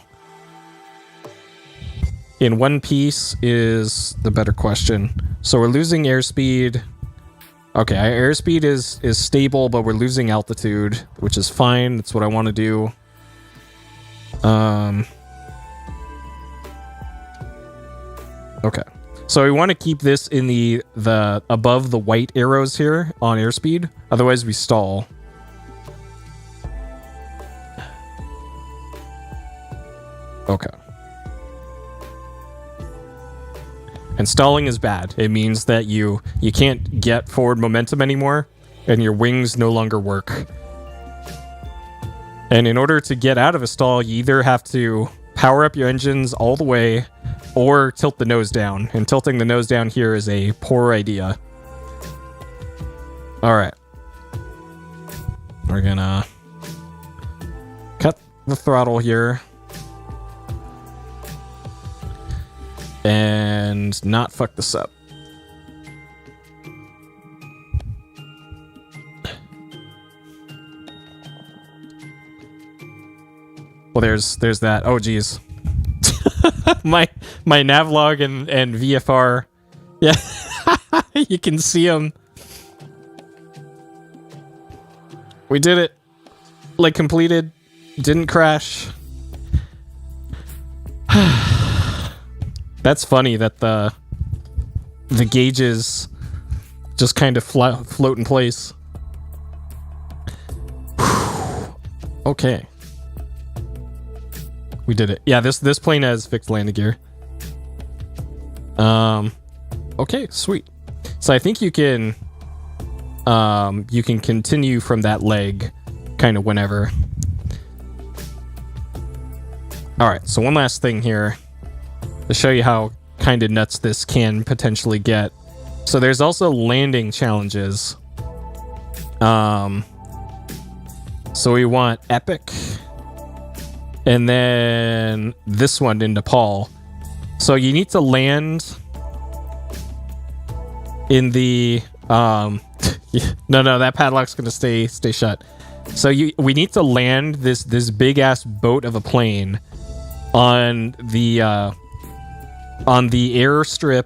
In one piece is the better question. So we're losing airspeed. Okay, our airspeed is stable, but we're losing altitude, which is fine. That's what I want to do. Okay. So we want to keep this in the above the white arrows here on airspeed. Otherwise we stall. Okay. And stalling is bad. It means that you can't get forward momentum anymore, and your wings no longer work. And in order to get out of a stall, you either have to power up your engines all the way or tilt the nose down. And tilting the nose down here is a poor idea. All right. We're gonna cut the throttle here. And not fuck this up. Well, there's that. Oh, geez. my navlog and VFR. Yeah, you can see them. We did it. Like, completed. Didn't crash. That's funny that the gauges just kind of float in place. Okay. We did it. Yeah, this plane has fixed landing gear. Okay, sweet. So I think you can continue from that leg kind of whenever. All right, so one last thing here to show you how kind of nuts this can potentially get. So there's also landing challenges. So we want epic, and then this one in Nepal. So you need to land in the no, that padlock's gonna stay shut. So we need to land this big ass boat of a plane on the airstrip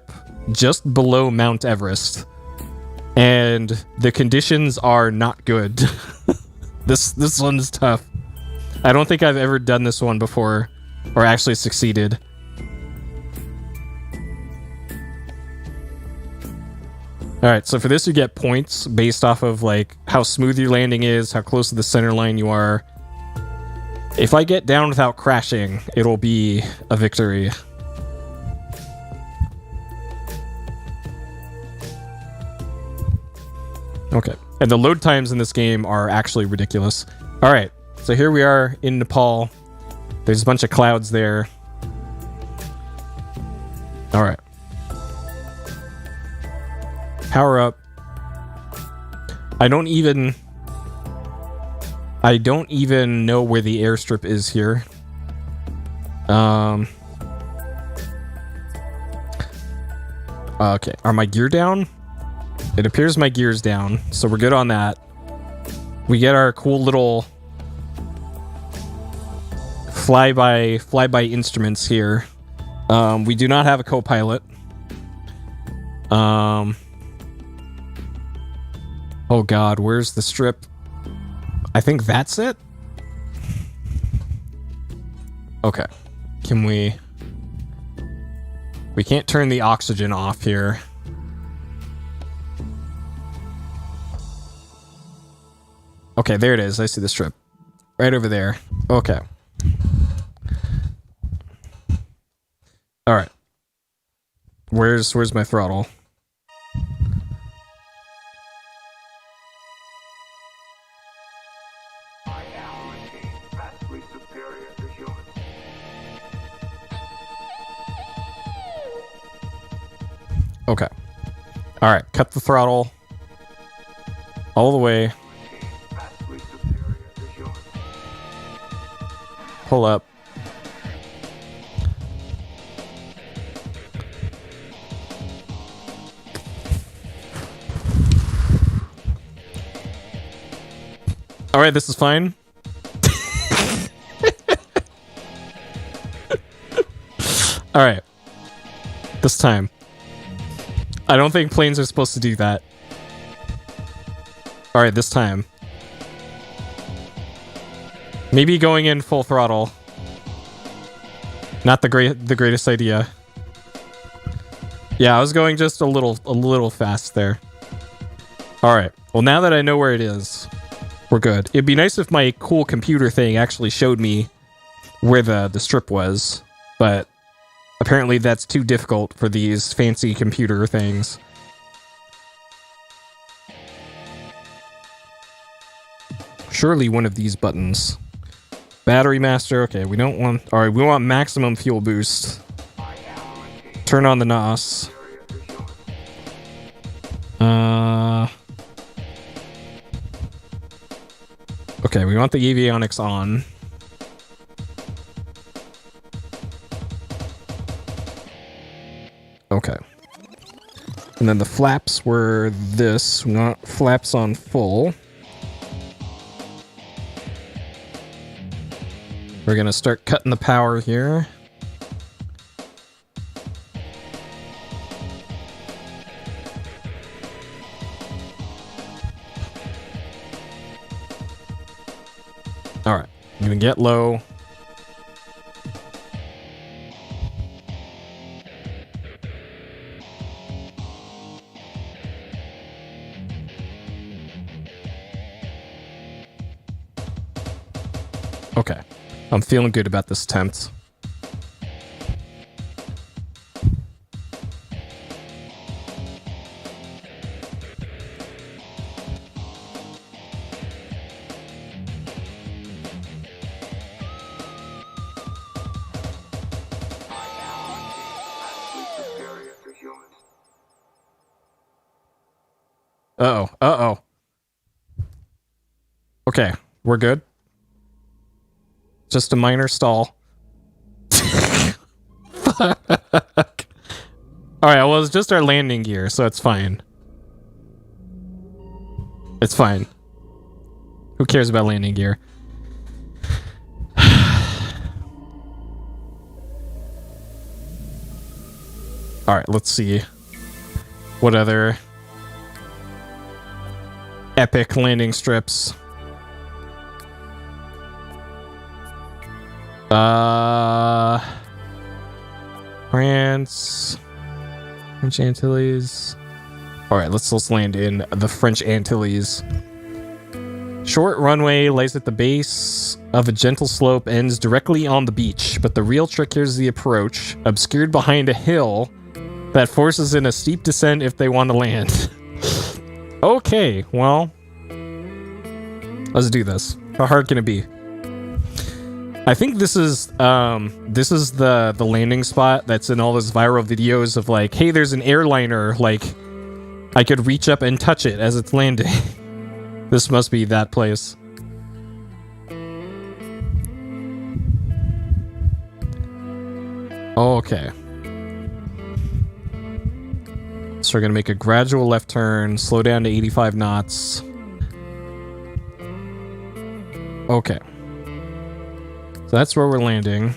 just below Mount Everest, and the conditions are not good. This one's tough. I don't think I've ever done this one before, or actually succeeded. Alright, so for this you get points based off of like how smooth your landing is, how close to the center line you are. If I get down without crashing, it'll be a victory. Okay, and the load times in this game are actually ridiculous. Alright, so here we are in Nepal. There's a bunch of clouds there. Alright. Power up. I don't even know where the airstrip is here. Okay, are my gear down? It appears my gear's down, so we're good on that. We get our cool little flyby instruments here. We do not have a co-pilot. Oh god, where's the strip? I think that's it? Okay. Can we can't turn the oxygen off here. Okay, there it is. I see the strip. Right over there. Okay. Alright. Where's my throttle? Okay. Alright, cut the throttle all the way. Pull up. Alright, this is fine. Alright. This time. I don't think planes are supposed to do that. Alright, this time. Maybe going in full throttle. Not the greatest idea. Yeah, I was going just a little fast there. Alright. Well, now that I know where it is, we're good. It'd be nice if my cool computer thing actually showed me where the strip was, but apparently that's too difficult for these fancy computer things. Surely one of these buttons. Battery master, okay, we don't want... Alright, we want maximum fuel boost. Turn on the NOS. Okay, we want the avionics on. Okay. And then the flaps were this. We want flaps on full. We're gonna start cutting the power here. Alright, I'm gonna get low. Okay, I'm feeling good about this attempt. Uh-oh, uh-oh. Okay, we're good. Just a minor stall. Fuck. Alright, well, it's just our landing gear, so it's fine. It's fine. Who cares about landing gear? Alright, let's see. What other epic landing strips? France, French Antilles. All right, let's land in the French Antilles. Short runway lays at the base of a gentle slope, ends directly on the beach. But the real trick here is the approach, obscured behind a hill that forces in a steep descent if they want to land. Okay, well, let's do this. How hard can it be? I think this is the landing spot that's in all those viral videos of like, hey, there's an airliner, like I could reach up and touch it as it's landing. This must be that place. Okay. So we're gonna make a gradual left turn, slow down to 85 knots. Okay. So that's where we're landing.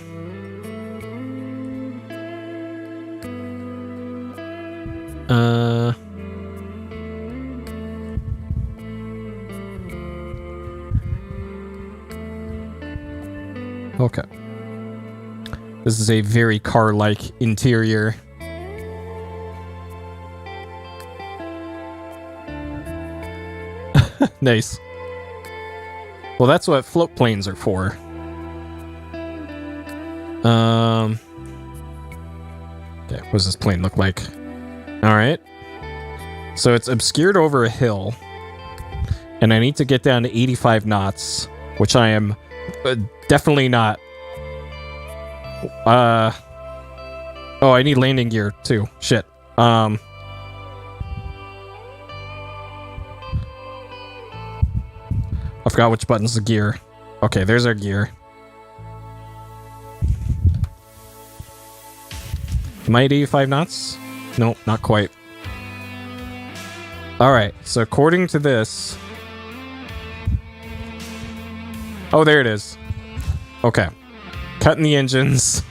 Okay. This is a very car-like interior. Nice. Well, that's what float planes are for. Okay, what does this plane look like? Alright. So it's obscured over a hill. And I need to get down to 85 knots, which I am definitely not. Oh, I need landing gear too. Shit. I forgot which button's the gear. Okay, there's our gear. Am I at 85 knots? Nope, not quite. Alright, so according to this... Oh, there it is. Okay. Cutting the engines.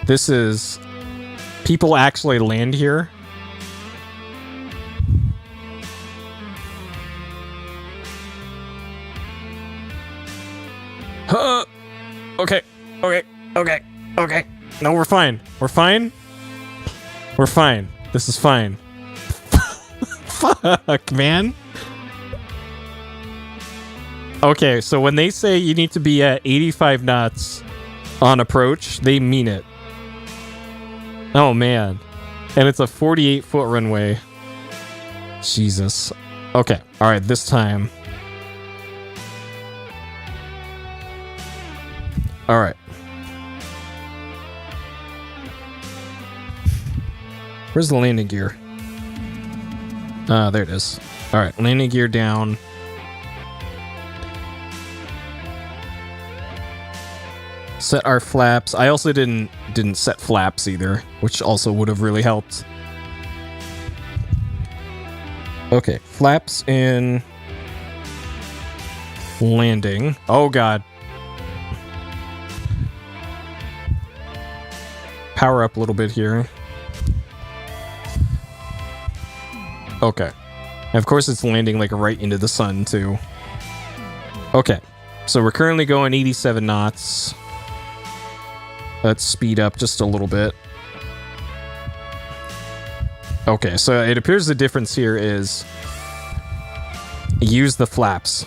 This is... People actually land here. Okay. No, we're fine. We're fine. This is fine. Fuck, man. Okay, so when they say you need to be at 85 knots on approach, they mean it. Oh, man. And it's a 48-foot runway. Jesus. Okay, alright, this time. Alright. Where's the landing gear? There it is. Alright, landing gear down. Set our flaps. I also didn't set flaps either, which also would have really helped. Okay, flaps in. Landing. Oh god. Power up a little bit here. Okay. And of course it's landing like right into the sun too. Okay. So we're currently going 87 knots. Let's speed up just a little bit. Okay, so it appears the difference here is use the flaps.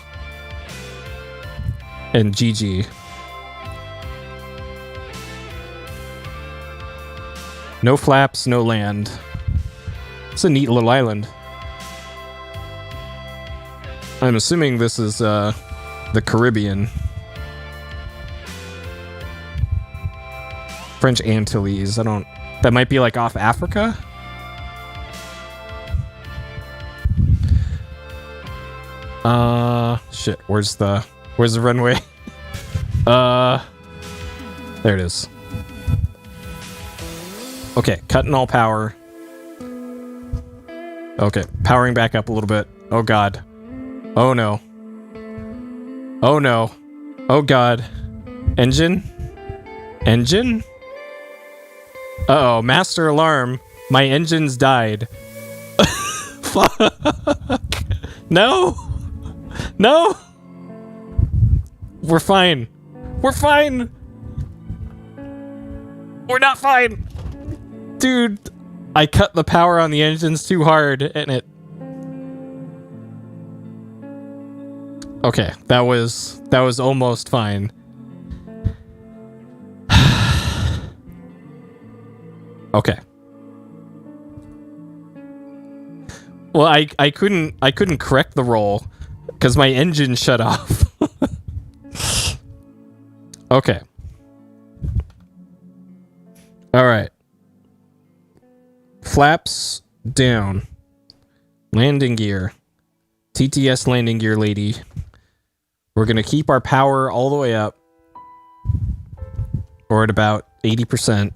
And GG. No flaps, no land. It's a neat little island. I'm assuming this is the Caribbean. French Antilles. I don't... That might be like off Africa? Shit. Where's the runway? There it is. Okay, cutting all power. Okay, powering back up a little bit. Oh god. Oh no. Oh no. Oh god. Engine? Engine? Uh-oh, master alarm. My engine's died. Fuck. No! No! We're fine. We're fine! We're not fine! Dude, I cut the power on the engines too hard and it... Okay, that was almost fine. Okay. Well, I couldn't correct the roll because my engine shut off. Okay. All right. Flaps down. Landing gear. TTS landing gear, lady. We're gonna keep our power all the way up. Or at about 80%.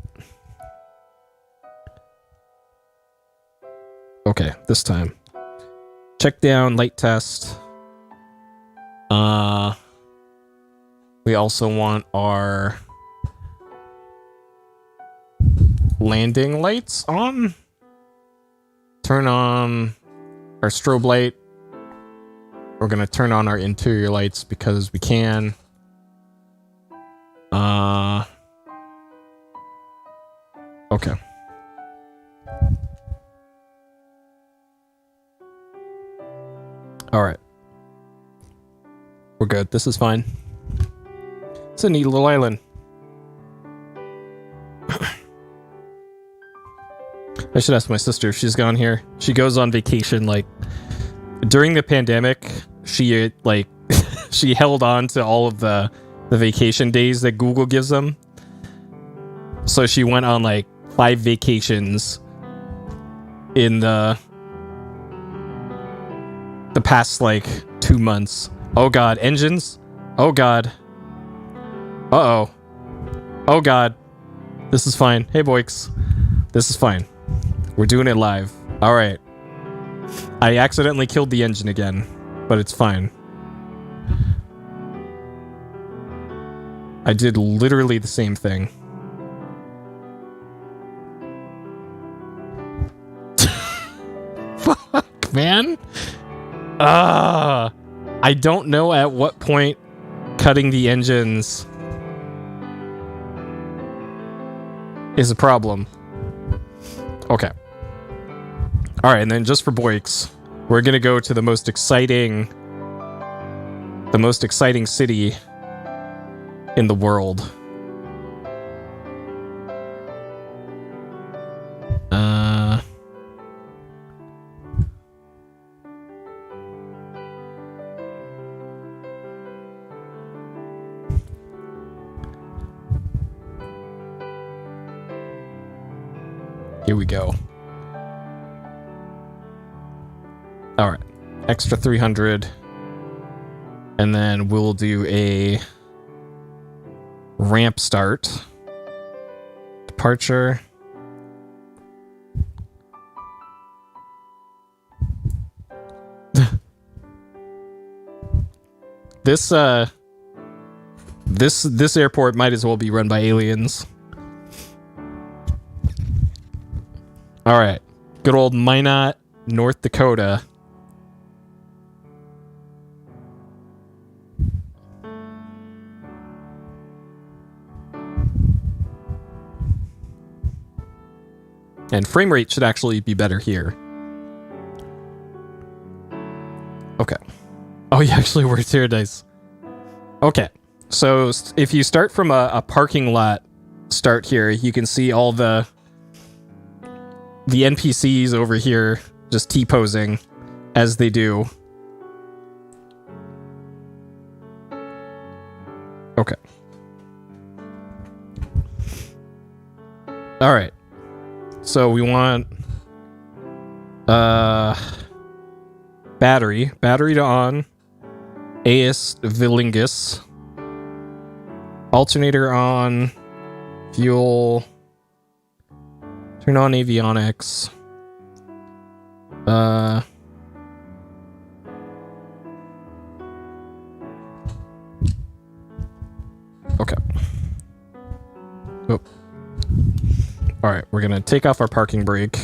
Okay, this time. Check down, light test. We also want our landing lights on. Turn on our strobe light. We're gonna turn on our interior lights because we can. Okay. All right. We're good. This is fine. It's a neat little island. I should ask my sister if she's gone here. She goes on vacation, like, during the pandemic, she, like, she held on to all of the vacation days that Google gives them. So she went on, like, 5 vacations in the past, like, 2 months. Oh god, engines? Oh god. Uh-oh. Oh god. This is fine. Hey, Boix. This is fine. We're doing it live. Alright. I accidentally killed the engine again, but it's fine. I did literally the same thing. Fuck, man. I don't know at what point cutting the engines is a problem. Okay. Alright, and then just for Boix, We're gonna go to the most exciting city in the world. Here we go. All right, extra 300, and then we'll do a ramp start. Departure. This airport might as well be run by aliens. All right, good old Minot, North Dakota. And frame rate should actually be better here. Okay. Oh, you actually worked here, nice. Okay, so if you start from a parking lot start here, you can see all the NPCs over here just T-posing as they do. Okay. All right. So we want battery to on, AS Vilingus, alternator on, fuel, turn on avionics, okay. Oh. All right, we're gonna take off our parking brake.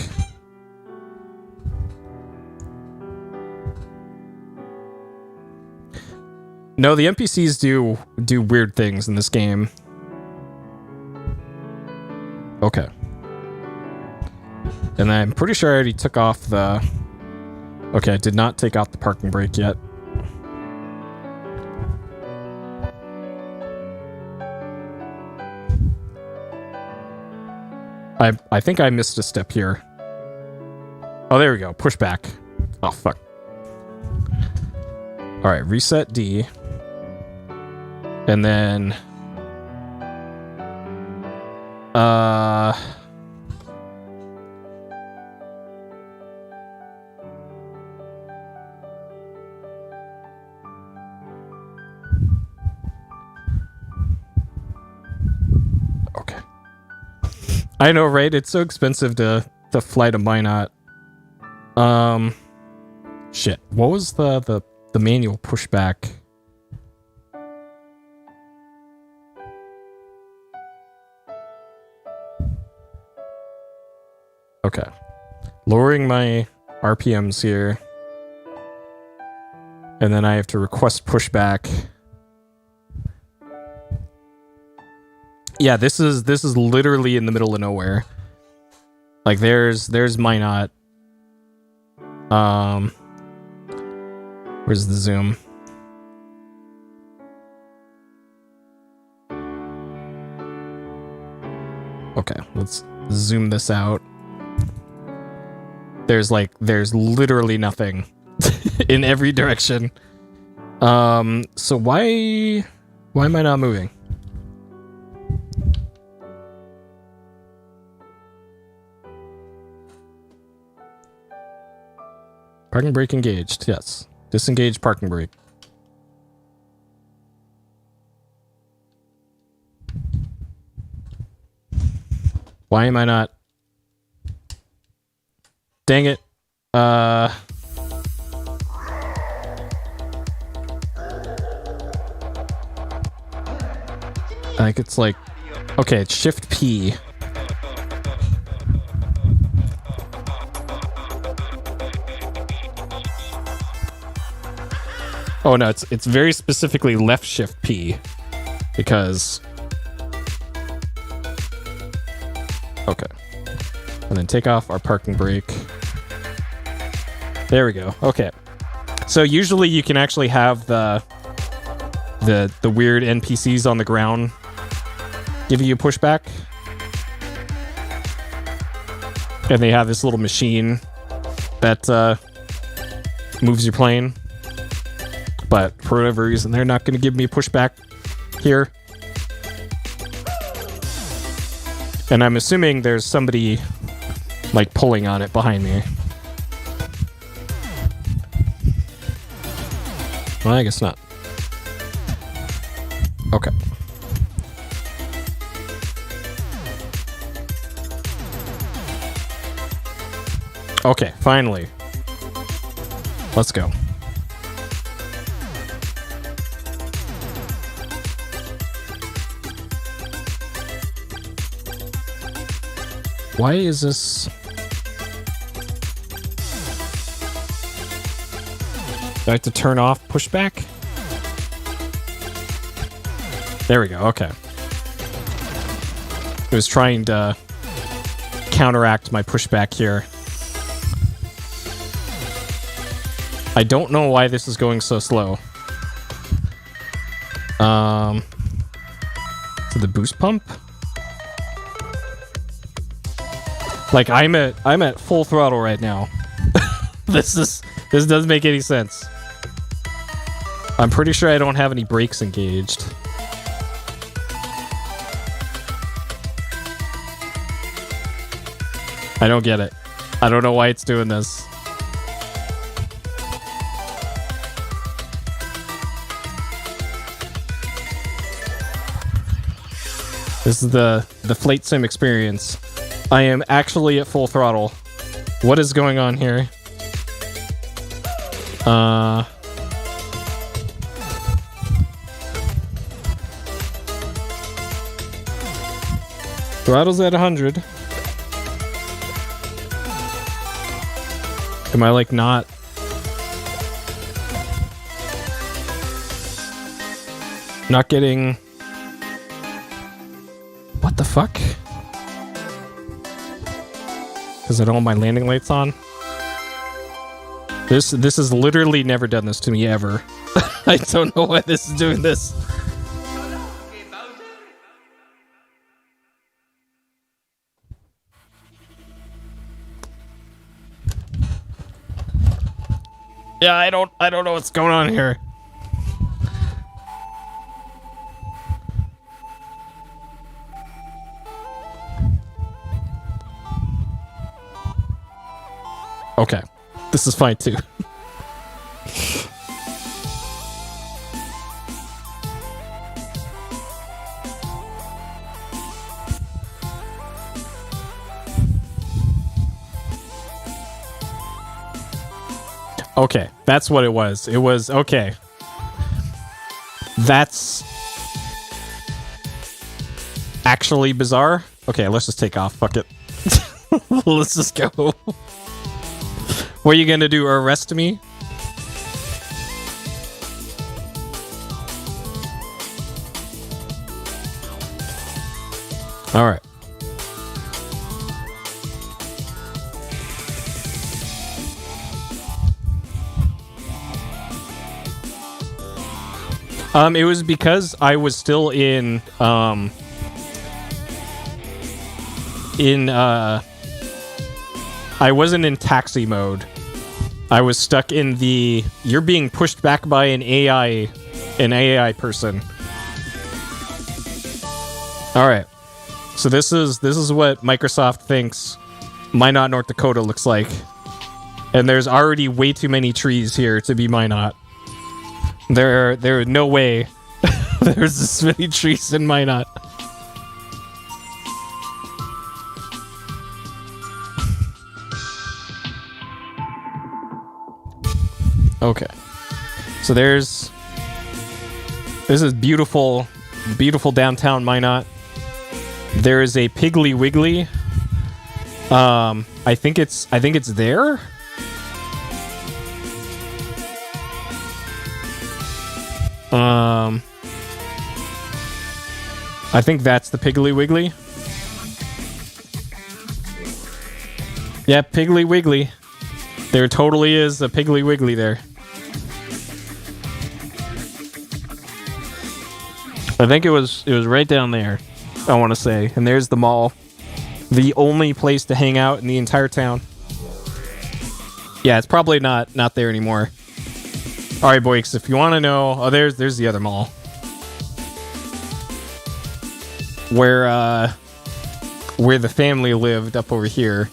No, the NPCs do weird things in this game. Okay. And I'm pretty sure I already took off the... Okay, I did not take off the parking brake yet. I think I missed a step here. Oh, there we go. Push back. Oh, fuck. All right, reset D. And then... Okay. I know, right? It's so expensive to fly to Minot. Shit. What was the manual pushback? Okay. Lowering my RPMs here. And then I have to request pushback. Yeah, this is literally in the middle of nowhere. Like there's Minot. Where's the zoom? Okay, let's zoom this out. There's literally nothing in every direction. So why am I not moving? Parking brake engaged, yes. Disengage parking brake. Why am I not? Dang it. I think it's like... Okay, it's Shift P. Oh no, it's very specifically left Shift P. Because... Okay. And then take off our parking brake. There we go. Okay. So usually you can actually have the weird NPCs on the ground give you a pushback. And they have this little machine that moves your plane. But for whatever reason, they're not going to give me a pushback here. And I'm assuming there's somebody like pulling on it behind me. Well, I guess not. Okay. Okay, finally. Let's go. Why is this? Do I have to turn off pushback? There we go, okay. It was trying to counteract my pushback here. I don't know why this is going so slow. To the boost pump? Like I'm at full throttle right now. This doesn't make any sense. I'm pretty sure I don't have any brakes engaged. I don't get it. I don't know why it's doing this. This is the Flight Sim experience. I am actually at full throttle. What is going on here? Throttle's at 100. Am I like not? Not getting... What the fuck? Is it all my landing lights on? This has literally never done this to me ever. I don't know why this is doing this. Yeah, I don't know what's going on here. Okay. This is fine too. Okay, that's what it was. It was okay. That's actually bizarre. Okay, let's just take off. Fuck it. Let's just go. What are you gonna do? Arrest me? All right. It was because I was still in I wasn't in taxi mode. I was stuck in the you're being pushed back by an AI person. All right. So this is what Microsoft thinks Minot, North Dakota looks like. And there's already way too many trees here to be Minot. There are no way there's this many trees in Minot. Okay. So this is beautiful downtown Minot. There is a Piggly Wiggly. I think it's there. I think that's the Piggly Wiggly. Yeah, Piggly Wiggly. There totally is a Piggly Wiggly there. I think it was right down there, I want to say. And there's the mall. The only place to hang out in the entire town. Yeah, it's probably not there anymore. All right, boys, if you want to know... Oh, there's the other mall. Where the family lived up over here.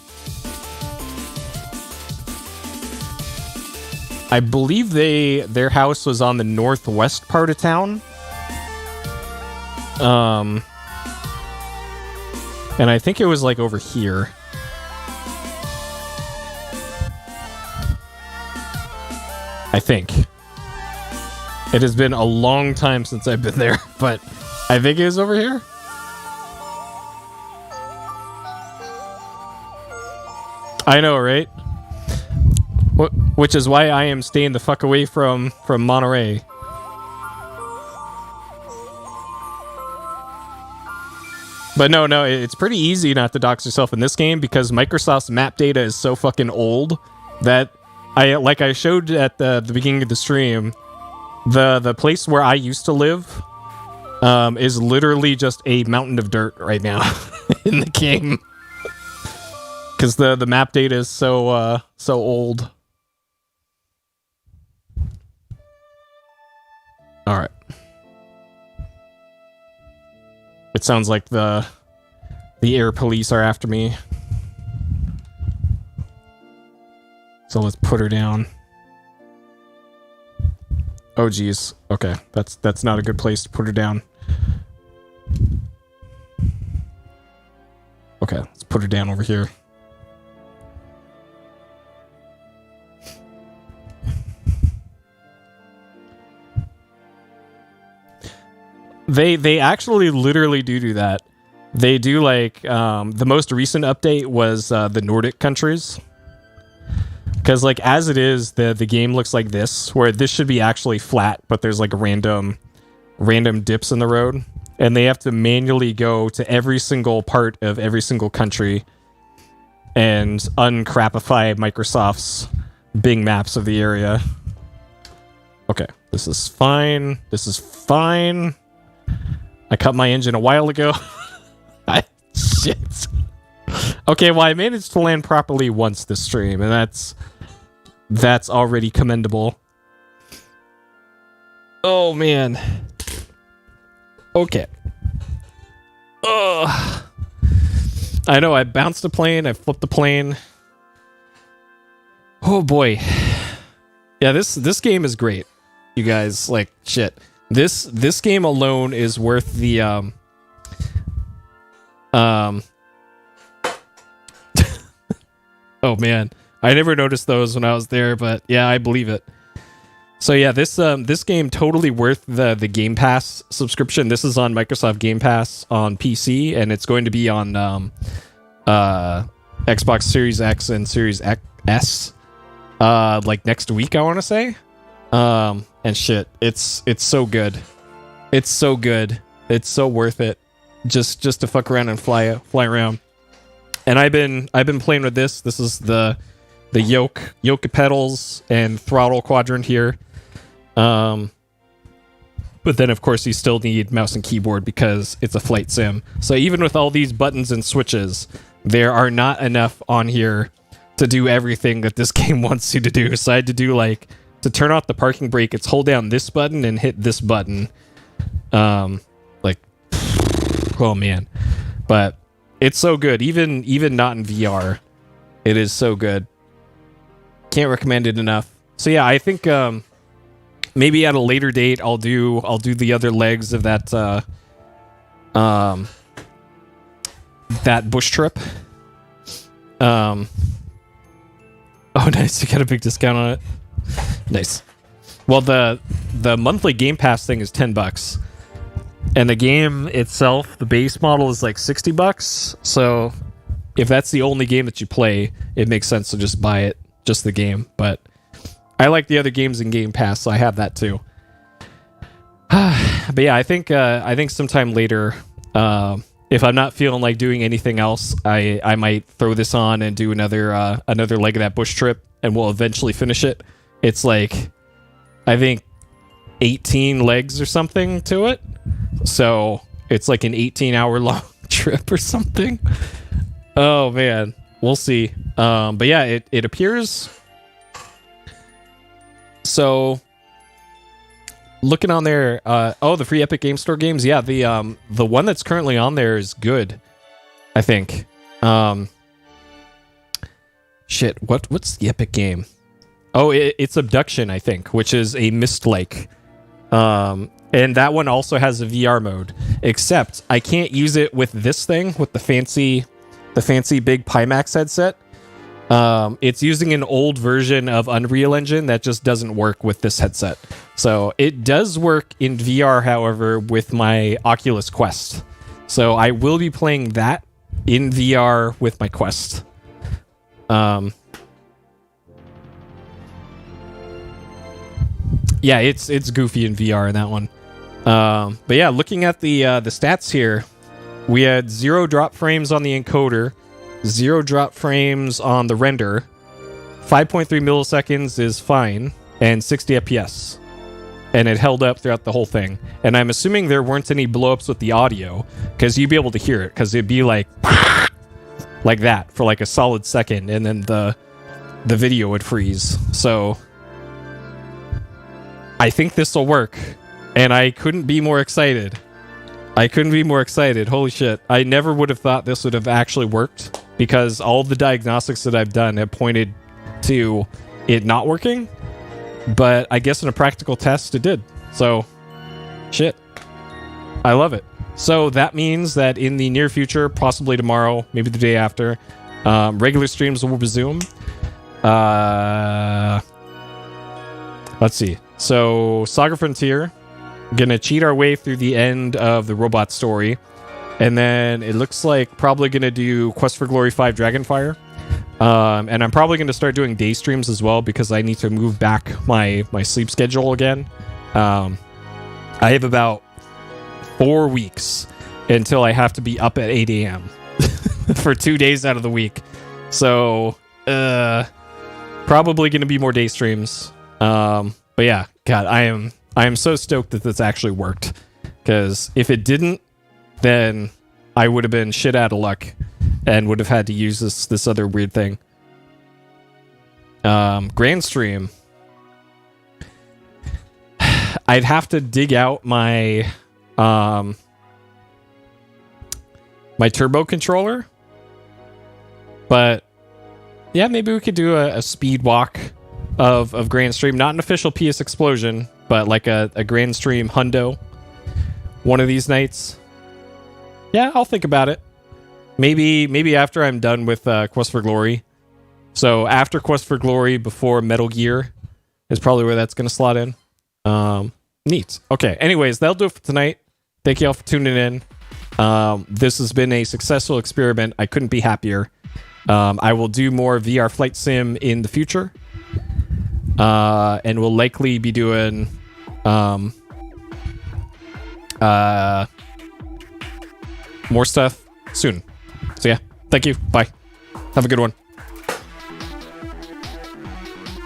I believe their house was on the northwest part of town. And I think it was like over here. I think. It has been a long time since I've been there, but I think it was over here. I know, right? Which is why I am staying the fuck away from Monterey. But no, it's pretty easy not to dox yourself in this game because Microsoft's map data is so fucking old that I showed at the beginning of the stream, the place where I used to live is literally just a mountain of dirt right now in the game. Because the map data is so old. All right. It sounds like the air police are after me. So let's put her down. Oh geez. Okay, that's not a good place to put her down. Okay, let's put her down over here. They actually literally do that. They do like the most recent update was the Nordic countries. Because like as it is, the game looks like this, where this should be actually flat, but there's like random dips in the road, and they have to manually go to every single part of every single country and uncrapify Microsoft's Bing maps of the area. Okay, this is fine. This is fine. I cut my engine a while ago. Shit. Okay, well, I managed to land properly once this stream, and that's already commendable. Oh, man. Okay. Ugh. I know, I bounced a plane, I flipped the plane. Oh, boy. Yeah, this game is great. You guys, like, shit. This game alone is worth the oh man, I never noticed those when I was there, but yeah, I believe it. So yeah, this game totally worth the Game Pass subscription. This is on Microsoft Game Pass on PC, and it's going to be on Xbox Series X and Series S like next week, I want to say. And shit, it's so good. It's so good. It's so worth it. Just to fuck around and fly around. And I've been playing with this. This is the yoke pedals and throttle quadrant here. But then of course you still need mouse and keyboard because it's a flight sim. So even with all these buttons and switches, there are not enough on here to do everything that this game wants you to do. So I had to do like, to turn off the parking brake, it's hold down this button and hit this button. Like, oh man. But it's so good. Even not in VR, it is so good. Can't recommend it enough. So yeah, I think maybe at a later date I'll do the other legs of that that bush trip. Oh nice, you got a big discount on it. Nice. Well, the monthly Game Pass thing is $10, and the game itself, the base model, is like $60. So if that's the only game that you play, it makes sense to just buy it, just the game. But I like the other games in Game Pass, so I have that too. But yeah, I think sometime later, if I'm not feeling like doing anything else, I might throw this on and do another leg of that bush trip. and we'll eventually finish it. It's like, I think 18 legs or something to it. So it's like an 18-hour long trip or something. Oh man, we'll see. But yeah, it appears. So looking on there, the free Epic Game Store games. Yeah, the one that's currently on there is good, I think. Shit, what's the Epic game? Oh, it's Abduction, I think, which is a Mist Lake. And that one also has a VR mode, except I can't use it with this thing, with the fancy big Pimax headset. It's using an old version of Unreal Engine that just doesn't work with this headset. So it does work in VR, however, with my Oculus Quest. So I will be playing that in VR with my Quest. Yeah, it's goofy in VR in that one. But yeah, looking at the stats here, we had 0 drop frames on the encoder, 0 drop frames on the render, 5.3 milliseconds is fine, and 60 FPS. And it held up throughout the whole thing. And I'm assuming there weren't any blowups with the audio, because you'd be able to hear it, because it'd be like that for like a solid second, and then the video would freeze. So I think this will work, and I couldn't be more excited. Holy shit. I never would have thought this would have actually worked, because all the diagnostics that I've done have pointed to it not working. But I guess in a practical test, it did. So, shit. I love it. So that means that in the near future, possibly tomorrow, maybe the day after, regular streams will resume. Let's see. So, Saga Frontier, gonna cheat our way through the end of the robot story. And then it looks like probably gonna do Quest for Glory 5 Dragonfire. And I'm probably gonna start doing day streams as well, because I need to move back my sleep schedule again. I have about 4 weeks until I have to be up at 8 a.m. for 2 days out of the week. So, probably gonna be more day streams. But yeah, God, I am so stoked that this actually worked, because if it didn't, then I would have been shit out of luck and would have had to use this other weird thing. Grand stream. I'd have to dig out my my turbo controller, but yeah, maybe we could do a speed walk of Grand Stream. Not an official PS Explosion, but like a Grand Stream hundo one of these nights. Yeah, I'll think about it. Maybe after I'm done with Quest for Glory. So after Quest for Glory, before Metal Gear is probably where that's going to slot in. Neat. Okay, anyways, that'll do it for tonight. Thank you all for tuning in. This has been a successful experiment. I couldn't be happier. I will do more VR Flight Sim in the future. And we'll likely be doing more stuff soon. So yeah, thank you. Bye. Have a good one.